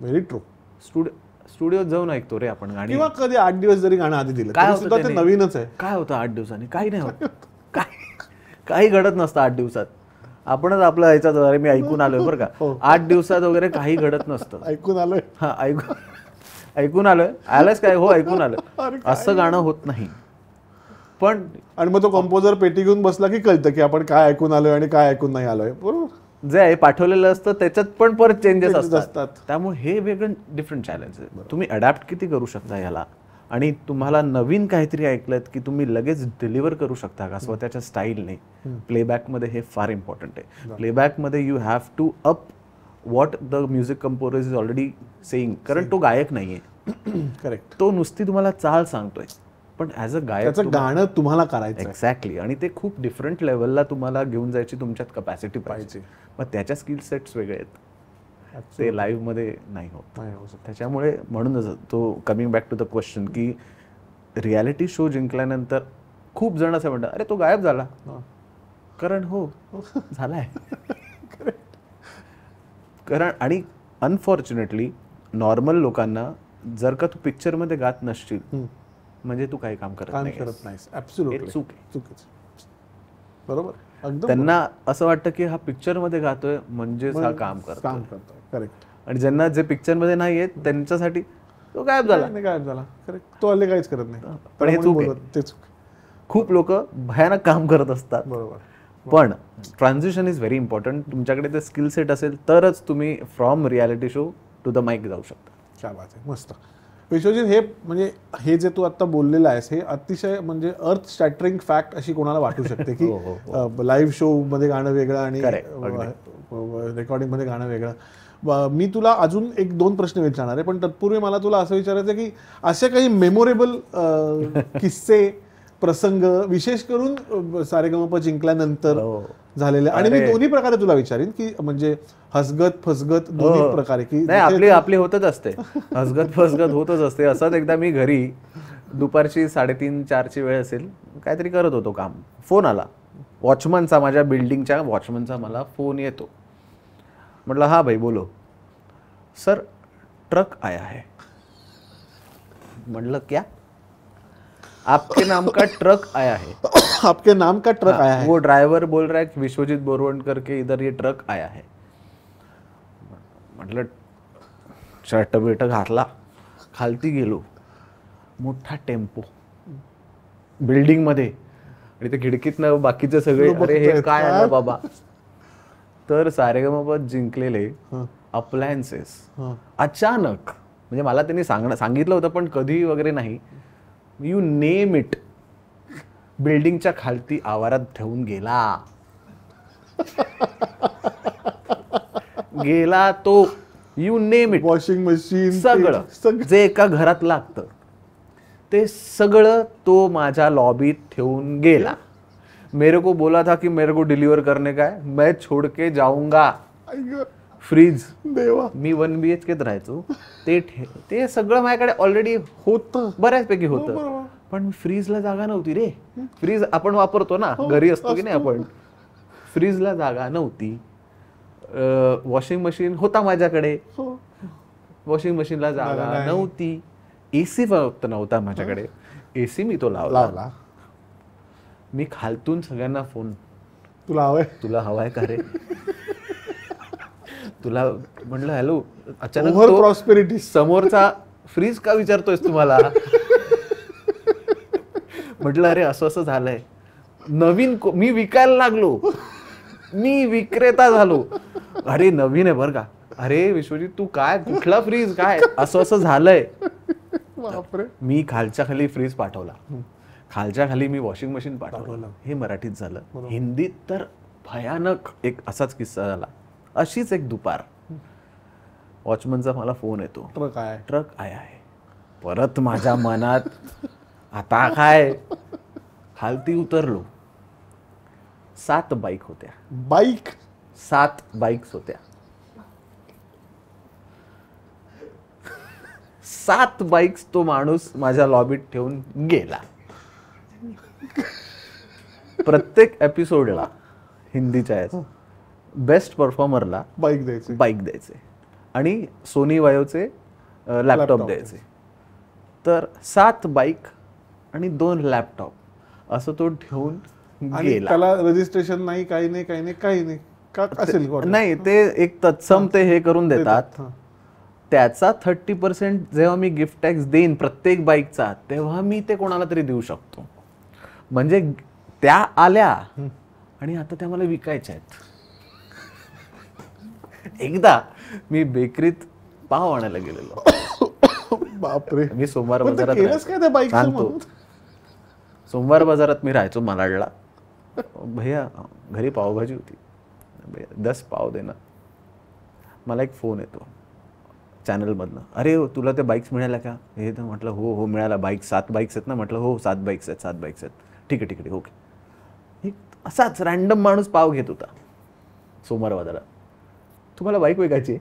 Very true. स्टुडिओत जाऊन ऐकतो रे आपण गाणी, किंवा कधी 8 दिवस जरी गाणं आधी दिलं काय सुद्धा ते नवीनच आहे. काय होतं 8 दिवसांनी? काही नाही होत. काही घडत नसतं 8 दिवसात. आपणच आपलं ह्याच्यात, अरे मी ऐकून आलोय बरं का, 8 दिवसात वगैरे काही घडत नसतं. ऐकून आलोय, हा ऐकून आलोय, आलंच काय, हो ऐकून आलं, असं गाणं होत नाही. पण आणि मग तो कंपोजर पेटी घेऊन बसला की कळतं की आपण काय ऐकून आलोय आणि काय ऐकून नाही आलोय. बरोबर. जे आहे पाठवलेलं असतं त्याच्यात पण परत चेंजेस असतात. त्यामुळे हे वेगळं डिफरंट चॅलेंज आहे. तुम्ही अडॅप्ट किती करू शकता याला, आणि तुम्हाला नवीन काहीतरी ऐकलं की तुम्ही लगेच डिलिव्हर करू शकता का स्वतःच्या स्टाईलने. प्लेबॅकमध्ये हे फार इम्पॉर्टंट आहे. प्लेबॅकमध्ये you have to up what the music composer is already saying. कारण तो गायक नाहीये. करेक्ट. तो नुसती तुम्हाला चाल सांगतोय, पण ॲज अ गायक गाणं तुम्हाला करायचं. एक्झॅक्टली. आणि ते खूप डिफरंट लेवलला तुम्हाला घेऊन जायची तुमच्यात कपॅसिटी पाहिजे. मग त्याच्या स्किल सेट्स वेगळे आहेत, ते लाईव्ह मध्ये नाही होत. त्याच्यामुळे म्हणूनच तो coming back to the question की रियालिटी शो जिंकल्यानंतर खूप जण असं म्हणतात अरे तो गायब झाला. कारण हो झालाय. कारण आणि अनफॉर्च्युनेटली नॉर्मल लोकांना जर का तू पिक्चरमध्ये गात नसशील म्हणजे तू काही काम करत नाहीस. ॲब्सोल्युटली चुकीचं. बरोबर. त्यांना असं वाटतं की हा पिक्चर मध्ये गातोय म्हणजे हा काम करतोय. करेक्ट. आणि ज्यांना जे पिक्चर मध्ये नाही आहेत त्यांच्यासाठी तो गायब झाला. करेक्ट. तो हल्ली काहीच करत नाही. पण हे चूक आहे. खूप लोक भयानक काम करत असतात. बरोबर. पण ट्रान्झिशन इज व्हेरी इम्पॉर्टंट. तुमच्याकडे ते स्किल सेट असेल तरच तुम्ही from reality show to the mic जाऊ शकता. क्या बात आहे. मस्त. विश्वजीत, हे म्हणजे हे जे तू आता बोललेलं आहेस हे अतिशय म्हणजे अर्थ स्टॅटरिंग फॅक्ट अशी कोणाला वाटू शकते की लाईव्ह शो मध्ये गाणं वेगळं आणि रेकॉर्डिंग मध्ये गाणं वेगळं. मी तुला अजून 1-2 प्रश्न विचारणार आहे, पण तत्पूर्वी मला तुला असं विचारायचं की असे काही मेमोरेबल किस्से, प्रसंग, विशेष करून सारेगमप जिंकल्यानंतर झालेले. आणि मी दोन्ही प्रकारे तुला विचारीन की म्हणजे हसगत फसगत दोन्ही प्रकारे की नाही आपली होतच असते, हसगत फसगत होतच असते. असंच एकदा मी घरी दुपारची 3:30-4ची वेळ असेल, काहीतरी करत होतो काम, फोन आला वॉचमनचा, माझ्या बिल्डिंगच्या वॉचमनचा मला फोन येतो. म्हटलं हा भाई बोलो. सर ट्रक आया है. म्हटलं क्या? आपके नाम का ट्रक आया है. आपके नाम का ट्रक आया है. वो ड्राइवर बोल रहा है कि विश्वजीत बोरवणकर के इधर ये ट्रक आया है. म्हटलं शर्ट बिर्ट घातला, खालती गेलो, मोठा टेम्पो बिल्डिंग मध्ये, आणि ते खिडकीतनं बाकीचे सगळे अरे हे काय आलं बाबा. तर सारेगमप जिंकलेले अप्लायन्सेस अचानक, म्हणजे मला त्यांनी सांगितलं होतं पण कधी वगैरे नाही, यू नेम इट, बिल्डिंगच्या खालती आवारात ठेवून गेला तो. You name it, washing machine, सगळं जे एका घरात लागतं ते सगळं तो माझ्या लॉबीत ठेवून गेला. मेरे को बोला था कि मेरे को डिलीवर करने का है, मैं छोड़ के जाऊंगा. फ्रीज, देवा, मी 1 BHKत राहायचो, ते सगळं माझ्याकडे ऑलरेडी होतं, बऱ्याचपैकी होतं, पण फ्रीजला जागा नव्हती रे. फ्रीज आपण वापरतो ना, घरी असतो की नाही आपण, फ्रीजला जागा नव्हती. वॉशिंग मशीन होता माझ्याकडे, वॉशिंग मशीनला जागा नव्हती. एसी फक्त नव्हता माझ्याकडे, एसी मी तो लावला. मी खालतून सगळ्यांना फोन, तुला हवाय का रे, तुला म्हटलं हॅलो. अचानक प्रॉस्पेरिटी समोरचा फ्रीज का विचारतोयस तुम्हाला. म्हटलं अरे असं असं झालंय, नवीन मी विकायला लागलो, मी विक्रेता झालो. अरे नवीन आहे बरं का. अरे विश्वजीत तू काय, कुठला फ्रीज, काय असं असं झालंय. मी खालच्या खाली फ्रीज पाठवला, खालच्या खाली मी वॉशिंग मशीन पाठवलं. हे मराठीत झालं. हिंदीत तर भयानक एक असाच किस्सा झाला. अशीच एक दुपार वॉचमनचा मला फोन येतो, ट्रक आया है. परत माझ्या मनात आता काय, खालती उतरलो. 7 बाईक होत्या. 7 बाईक्स होत्या. 7 बाईक्स तो माणूस माझ्या लॉबीत ठेवून गेला. प्रत्येक एपिसोडला हिंदीच्या बेस्ट परफॉर्मरला बाईक द्यायचे आणि सोनी वायोचे लॅपटॉप द्यायचे. तर 7 बाईक आणि 2 लॅपटॉप असं तो ठेवून गेला. त्याला रजिस्ट्रेशन नाही, काही नाही का असेल नाही, ते एक तत्सम ते हे करून देतात. त्याचा 30% जेव्हा मी गिफ्ट टॅक्स देईन प्रत्येक बाईकचा, तेव्हा मी ते कोणाला तरी देऊ शकतो. म्हणजे त्या आल्या आणि आता त्या मला विकायच्या आहेत. एकदा मी बेकरीत पाव आणायला गेलेलो. बापरे. मी सोमवार बाजारात मी राहायचो मालाडला. भैया घरी पावभाजी होती, भैया 10 पाव देना. मला एक फोन येतो चॅनलमधनं, अरे तुला ते बाईक्स मिळाल्या का. हे तर म्हटलं हो मिळाला. 7 बाईक्स आहेत ना. म्हटलं हो 7 बाईक्स आहेत. ठीक आहे ओके. असाच रॅन्डम माणूस पाव घेत होता सोमवार बाजारात. तुम्हाला बाईक विकायची.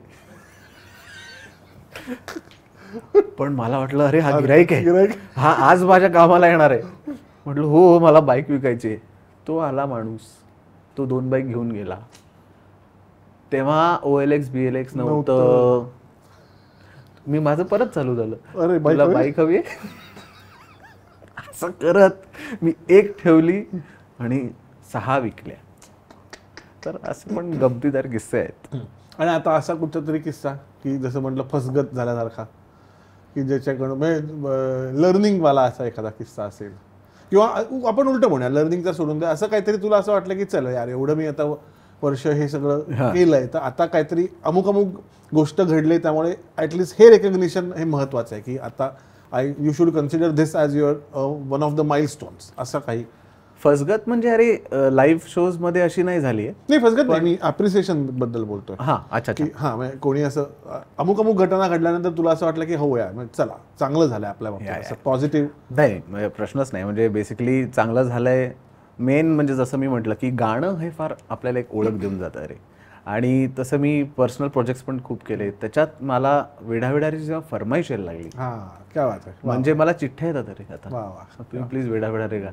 पण मला वाटलं अरे हा गिराईक आहे, हा आज माझ्या कामाला येणार आहे. म्हटलं हो मला बाईक विकायची. तो आला माणूस, तो 2 बाईक घेऊन गेला. तेव्हा OLX BLX नव्हतं. मी माझं परत चालू झालं, तुला बाईक हवी असं करत मी 1 ठेवली आणि 6 विकल्या. तर असं पण गमतीदार किस्से आहेत. आणि आता असा कुठचा किस्सा की जसं म्हटलं फसगत झाल्यासारखा, की ज्याच्याकडून लर्निंग वाला असा एखादा किस्सा असेल, किंवा आपण उलट म्हणूया लर्निंगचा सोडून द्या, असं काहीतरी तुला असं वाटलं की चल यार एवढं मी आता वर्ष हे सगळं केलंय, तर आता काहीतरी अमुक गोष्ट घडली, त्यामुळे ॲटलिस्ट हे रेकग्निशन हे महत्वाचं आहे की आता you should consider this as your one of the milestones. असं काही फसगत म्हणजे अरे लाईव्ह शोज मध्ये अशी नाही झाली नाही. फसगत नाही, मी अप्रिसिएशन बद्दल बोलतोय. अच्छा की म्हणजे कोणी असं अमुक घटना घडल्यानंतर तुला असं वाटलं की हो यार चला चांगलं झालंय आपल्या बाबतीत, पॉझिटिव्ह. नाही प्रश्नच नाही. म्हणजे बेसिकली चांगलं झालंय मेन म्हणजे जसं मी म्हटलं की गाणं हे फार आपल्याला एक ओळख देऊन जातं रे. आणि तसं मी पर्सनल प्रोजेक्ट्स पण खूप केले. त्याच्यात मला वेडावेडारी जेव्हा फरमाईश यायला लागली, क्या बात आहे, म्हणजे मला चिठ्ठ्या येतात रे आता, तुम्ही प्लीज वेडावेडारी गा.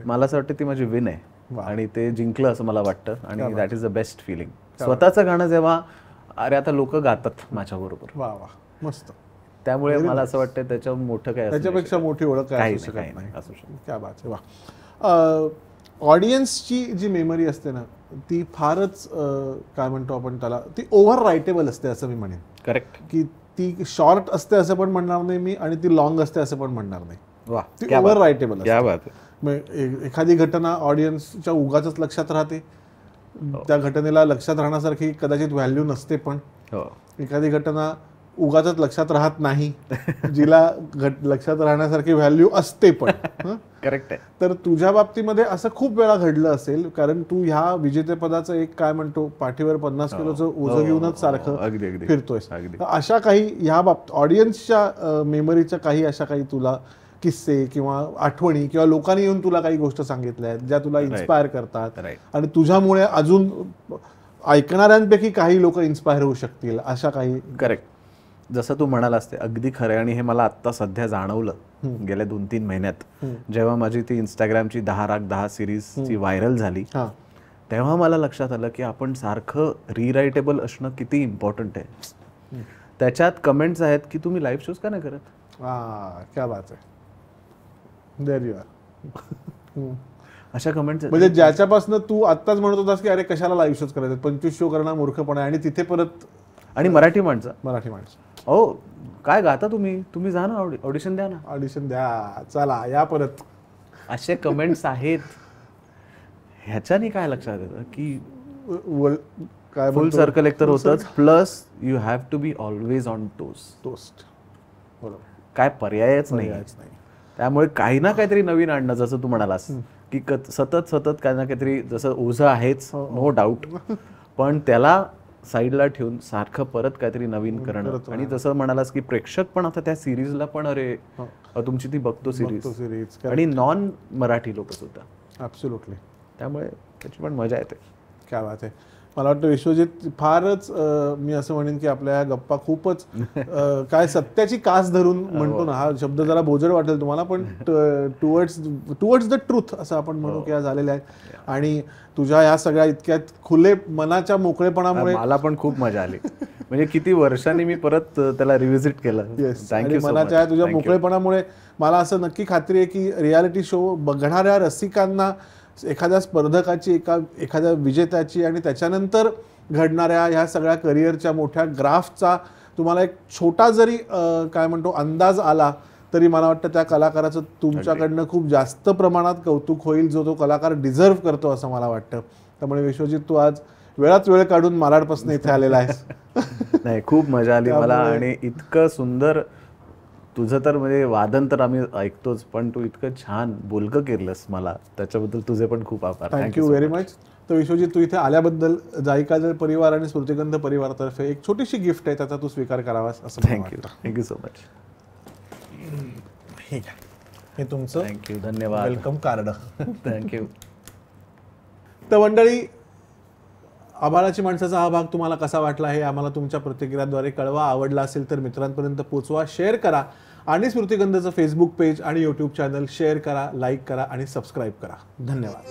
मला असं वाटतं ती माझी विन आहे आणि ते जिंकलं असं मला वाटतं. आणि that is the best feeling. स्वतःचं गाणं जेव्हा अरे आता लोक गातात माझ्या बरोबर, वा वा, मस्त. त्यामुळे मला असं वाटतं त्याच्या मोठं काय, त्याच्यापेक्षा मोठी ओळख काय असू शकत नाही. असू शकत. क्या बात आहे, वा. ऑडियन्सची जी मेमरी असते ना, ती फारच काय म्हणतो आपण त्याला, ती ओव्हर रायटेबल असते असं मी म्हणेन. करेक्ट. की ती शॉर्ट असते असं पण म्हणणार नाही मी, आणि ती लॉंग असते असं पण म्हणणार नाही. वा, ती ओव्हर रायटेबल क्या बात आहे. एखादी घटना ऑडियन्सच्या उगाच लक्षात राहते, त्या घटनेला लक्षात राहण्यासारखी कदाचित व्हॅल्यू नसते, पण एखादी घटना उगाच लक्षात राहत नाही, जिला लक्षात राहण्यासारखी व्हॅल्यू असते पण. करेक्ट आहे. तर तुझ्या बाबतीमध्ये असं खूप वेळा घडलं असेल, कारण तू ह्या विजेतेपदाचं एक काय म्हणतो पाठीवर 50 किलोचं ओझं घेऊनच सारखं फिरतोयस. अशा काही ह्या बाबतीत ऑडियन्सच्या मेमरीच्या काही अशा काही तुला किस्से किंवा आठवणी किंवा लोकांनी येऊन तुला काही गोष्ट सांगितल्या आहेत ज्या तुला इन्स्पायर करतात आणि तुझ्यामुळे अजून ऐकणाऱ्यांपैकी काही लोक इन्स्पायर होऊ शकतील, अशा काही? करेक्ट. जसं तू म्हणालास ते अगदी खरं. आणि हे मला आत्ता सध्या जाणवलं गेल्या 2-3 महिन्यात, जेव्हा माझी ती इंस्टाग्रामची 10 राग 10 सिरीजची व्हायरल झाली, तेव्हा मला लक्षात आलं की आपण सारखं रिरायटेबल असणं किती इम्पॉर्टंट आहे. त्याच्यात कमेंट्स आहेत की तुम्ही लाईव्ह शोज का नाही करत. क्या बात आहे. There you are. अशा कमेंट्स म्हणजे ज्याच्यापासून तू आत्ताच म्हणत होतास की अरे कशाला लाईव्ह शोज करायचे, 25 शो करणं मूर्खपणा आहे, आणि तिथे परत आणि मराठी माणसं ओ काय गाता तुम्ही, तुम्ही जा ना ऑडिशन द्या ना, ऑडिशन द्या, चला या परत, असे कमेंट्स आहेत. ह्याच्याने काय लक्षात येतं की काय फुल सर्कल एक तर होतच, plus you have to be always on toast. काय पर्यायच नाही. त्यामुळे काही ना काहीतरी नवीन आणणं, जसं तू म्हणालास की सतत काही ना काहीतरी, जसं ओझं आहेच नो डाऊट, पण त्याला साईडला ठेवून सारखं परत काहीतरी नवीन करणं. आणि जसं म्हणालास की प्रेक्षक पण आता त्या सिरीजला पण अरे तुमची ती बघतो सिरीज, आणि नॉन मराठी लोक सुद्धा. ॲब्सोल्युटली. त्यामुळे त्याची पण मजा येते. काय बात आहे. मला वाटतं विश्वजित फारच मी असं म्हणेन की आपल्या गप्पा खूपच काय सत्याची कास धरून म्हणतो ना, हा शब्द जरा बोजड वाटेल तुम्हाला, पण टुवर्ड्स द ट्रूथ असं आपण म्हणू की झालेलं आहे. आणि तुझ्या ह्या सगळ्या इतक्यात खुले मनाच्या मोकळेपणामुळे मला पण खूप मजा आली. म्हणजे किती वर्षांनी मी परत त्याला रिव्हिजिट केलं. थँक्यू. मनाच्या तुझ्या मोकळेपणामुळे मला असं नक्की खात्री आहे की रियालिटी शो बघणाऱ्या रसिकांना एखाद्या स्पर्धकाची, एखाद्या विजेत्याची आणि त्याच्यानंतर घडणाऱ्या ह्या सगळ्या करिअरच्या मोठ्या ग्राफचा तुम्हाला एक छोटा जरी काय म्हणतो अंदाज आला तरी मला वाटतं त्या कलाकाराचं तुमच्याकडनं खूप जास्त प्रमाणात कौतुक होईल, जो तो कलाकार डिझर्व करतो असं मला वाटतं. त्यामुळे विश्वजित, तू आज वेळात वेळ काढून मालाडपासून इथे आलेला आहेस. नाही, खूप मजा आली मला. आणि इतकं सुंदर तुझं तर म्हणजे वादन तर आम्ही ऐकतोच, पण तू इतकं छान बोलकं केलंस मला, त्याच्याबद्दल तुझे पण खूप आभार. Thank you very much. तर विश्वजित, तू इथे आल्याबद्दल जायकाजल परिवार आणि स्मृतिगंध परिवारातर्फे एक छोटीशी गिफ्ट आहे, त्याचा तू स्वीकार करावास असं. Thank you so much. हे तुमचं थँक्यू, धन्यवाद, वेलकम कार्ड. थँक्यू. तर मंडळी, आभाळाची माणसाचा हा भाग तुम्हाला कसा वाटला हे आम्हाला तुमच्या प्रतिक्रियाद्वारे कळवा. आवडला असेल तर मित्रांपर्यंत पोचवा, शेअर करा, आणि स्मृतिगंधचं फेसबुक पेज आणि यूट्यूब चॅनल शेअर करा, लाईक करा आणि सबस्क्राईब करा. धन्यवाद.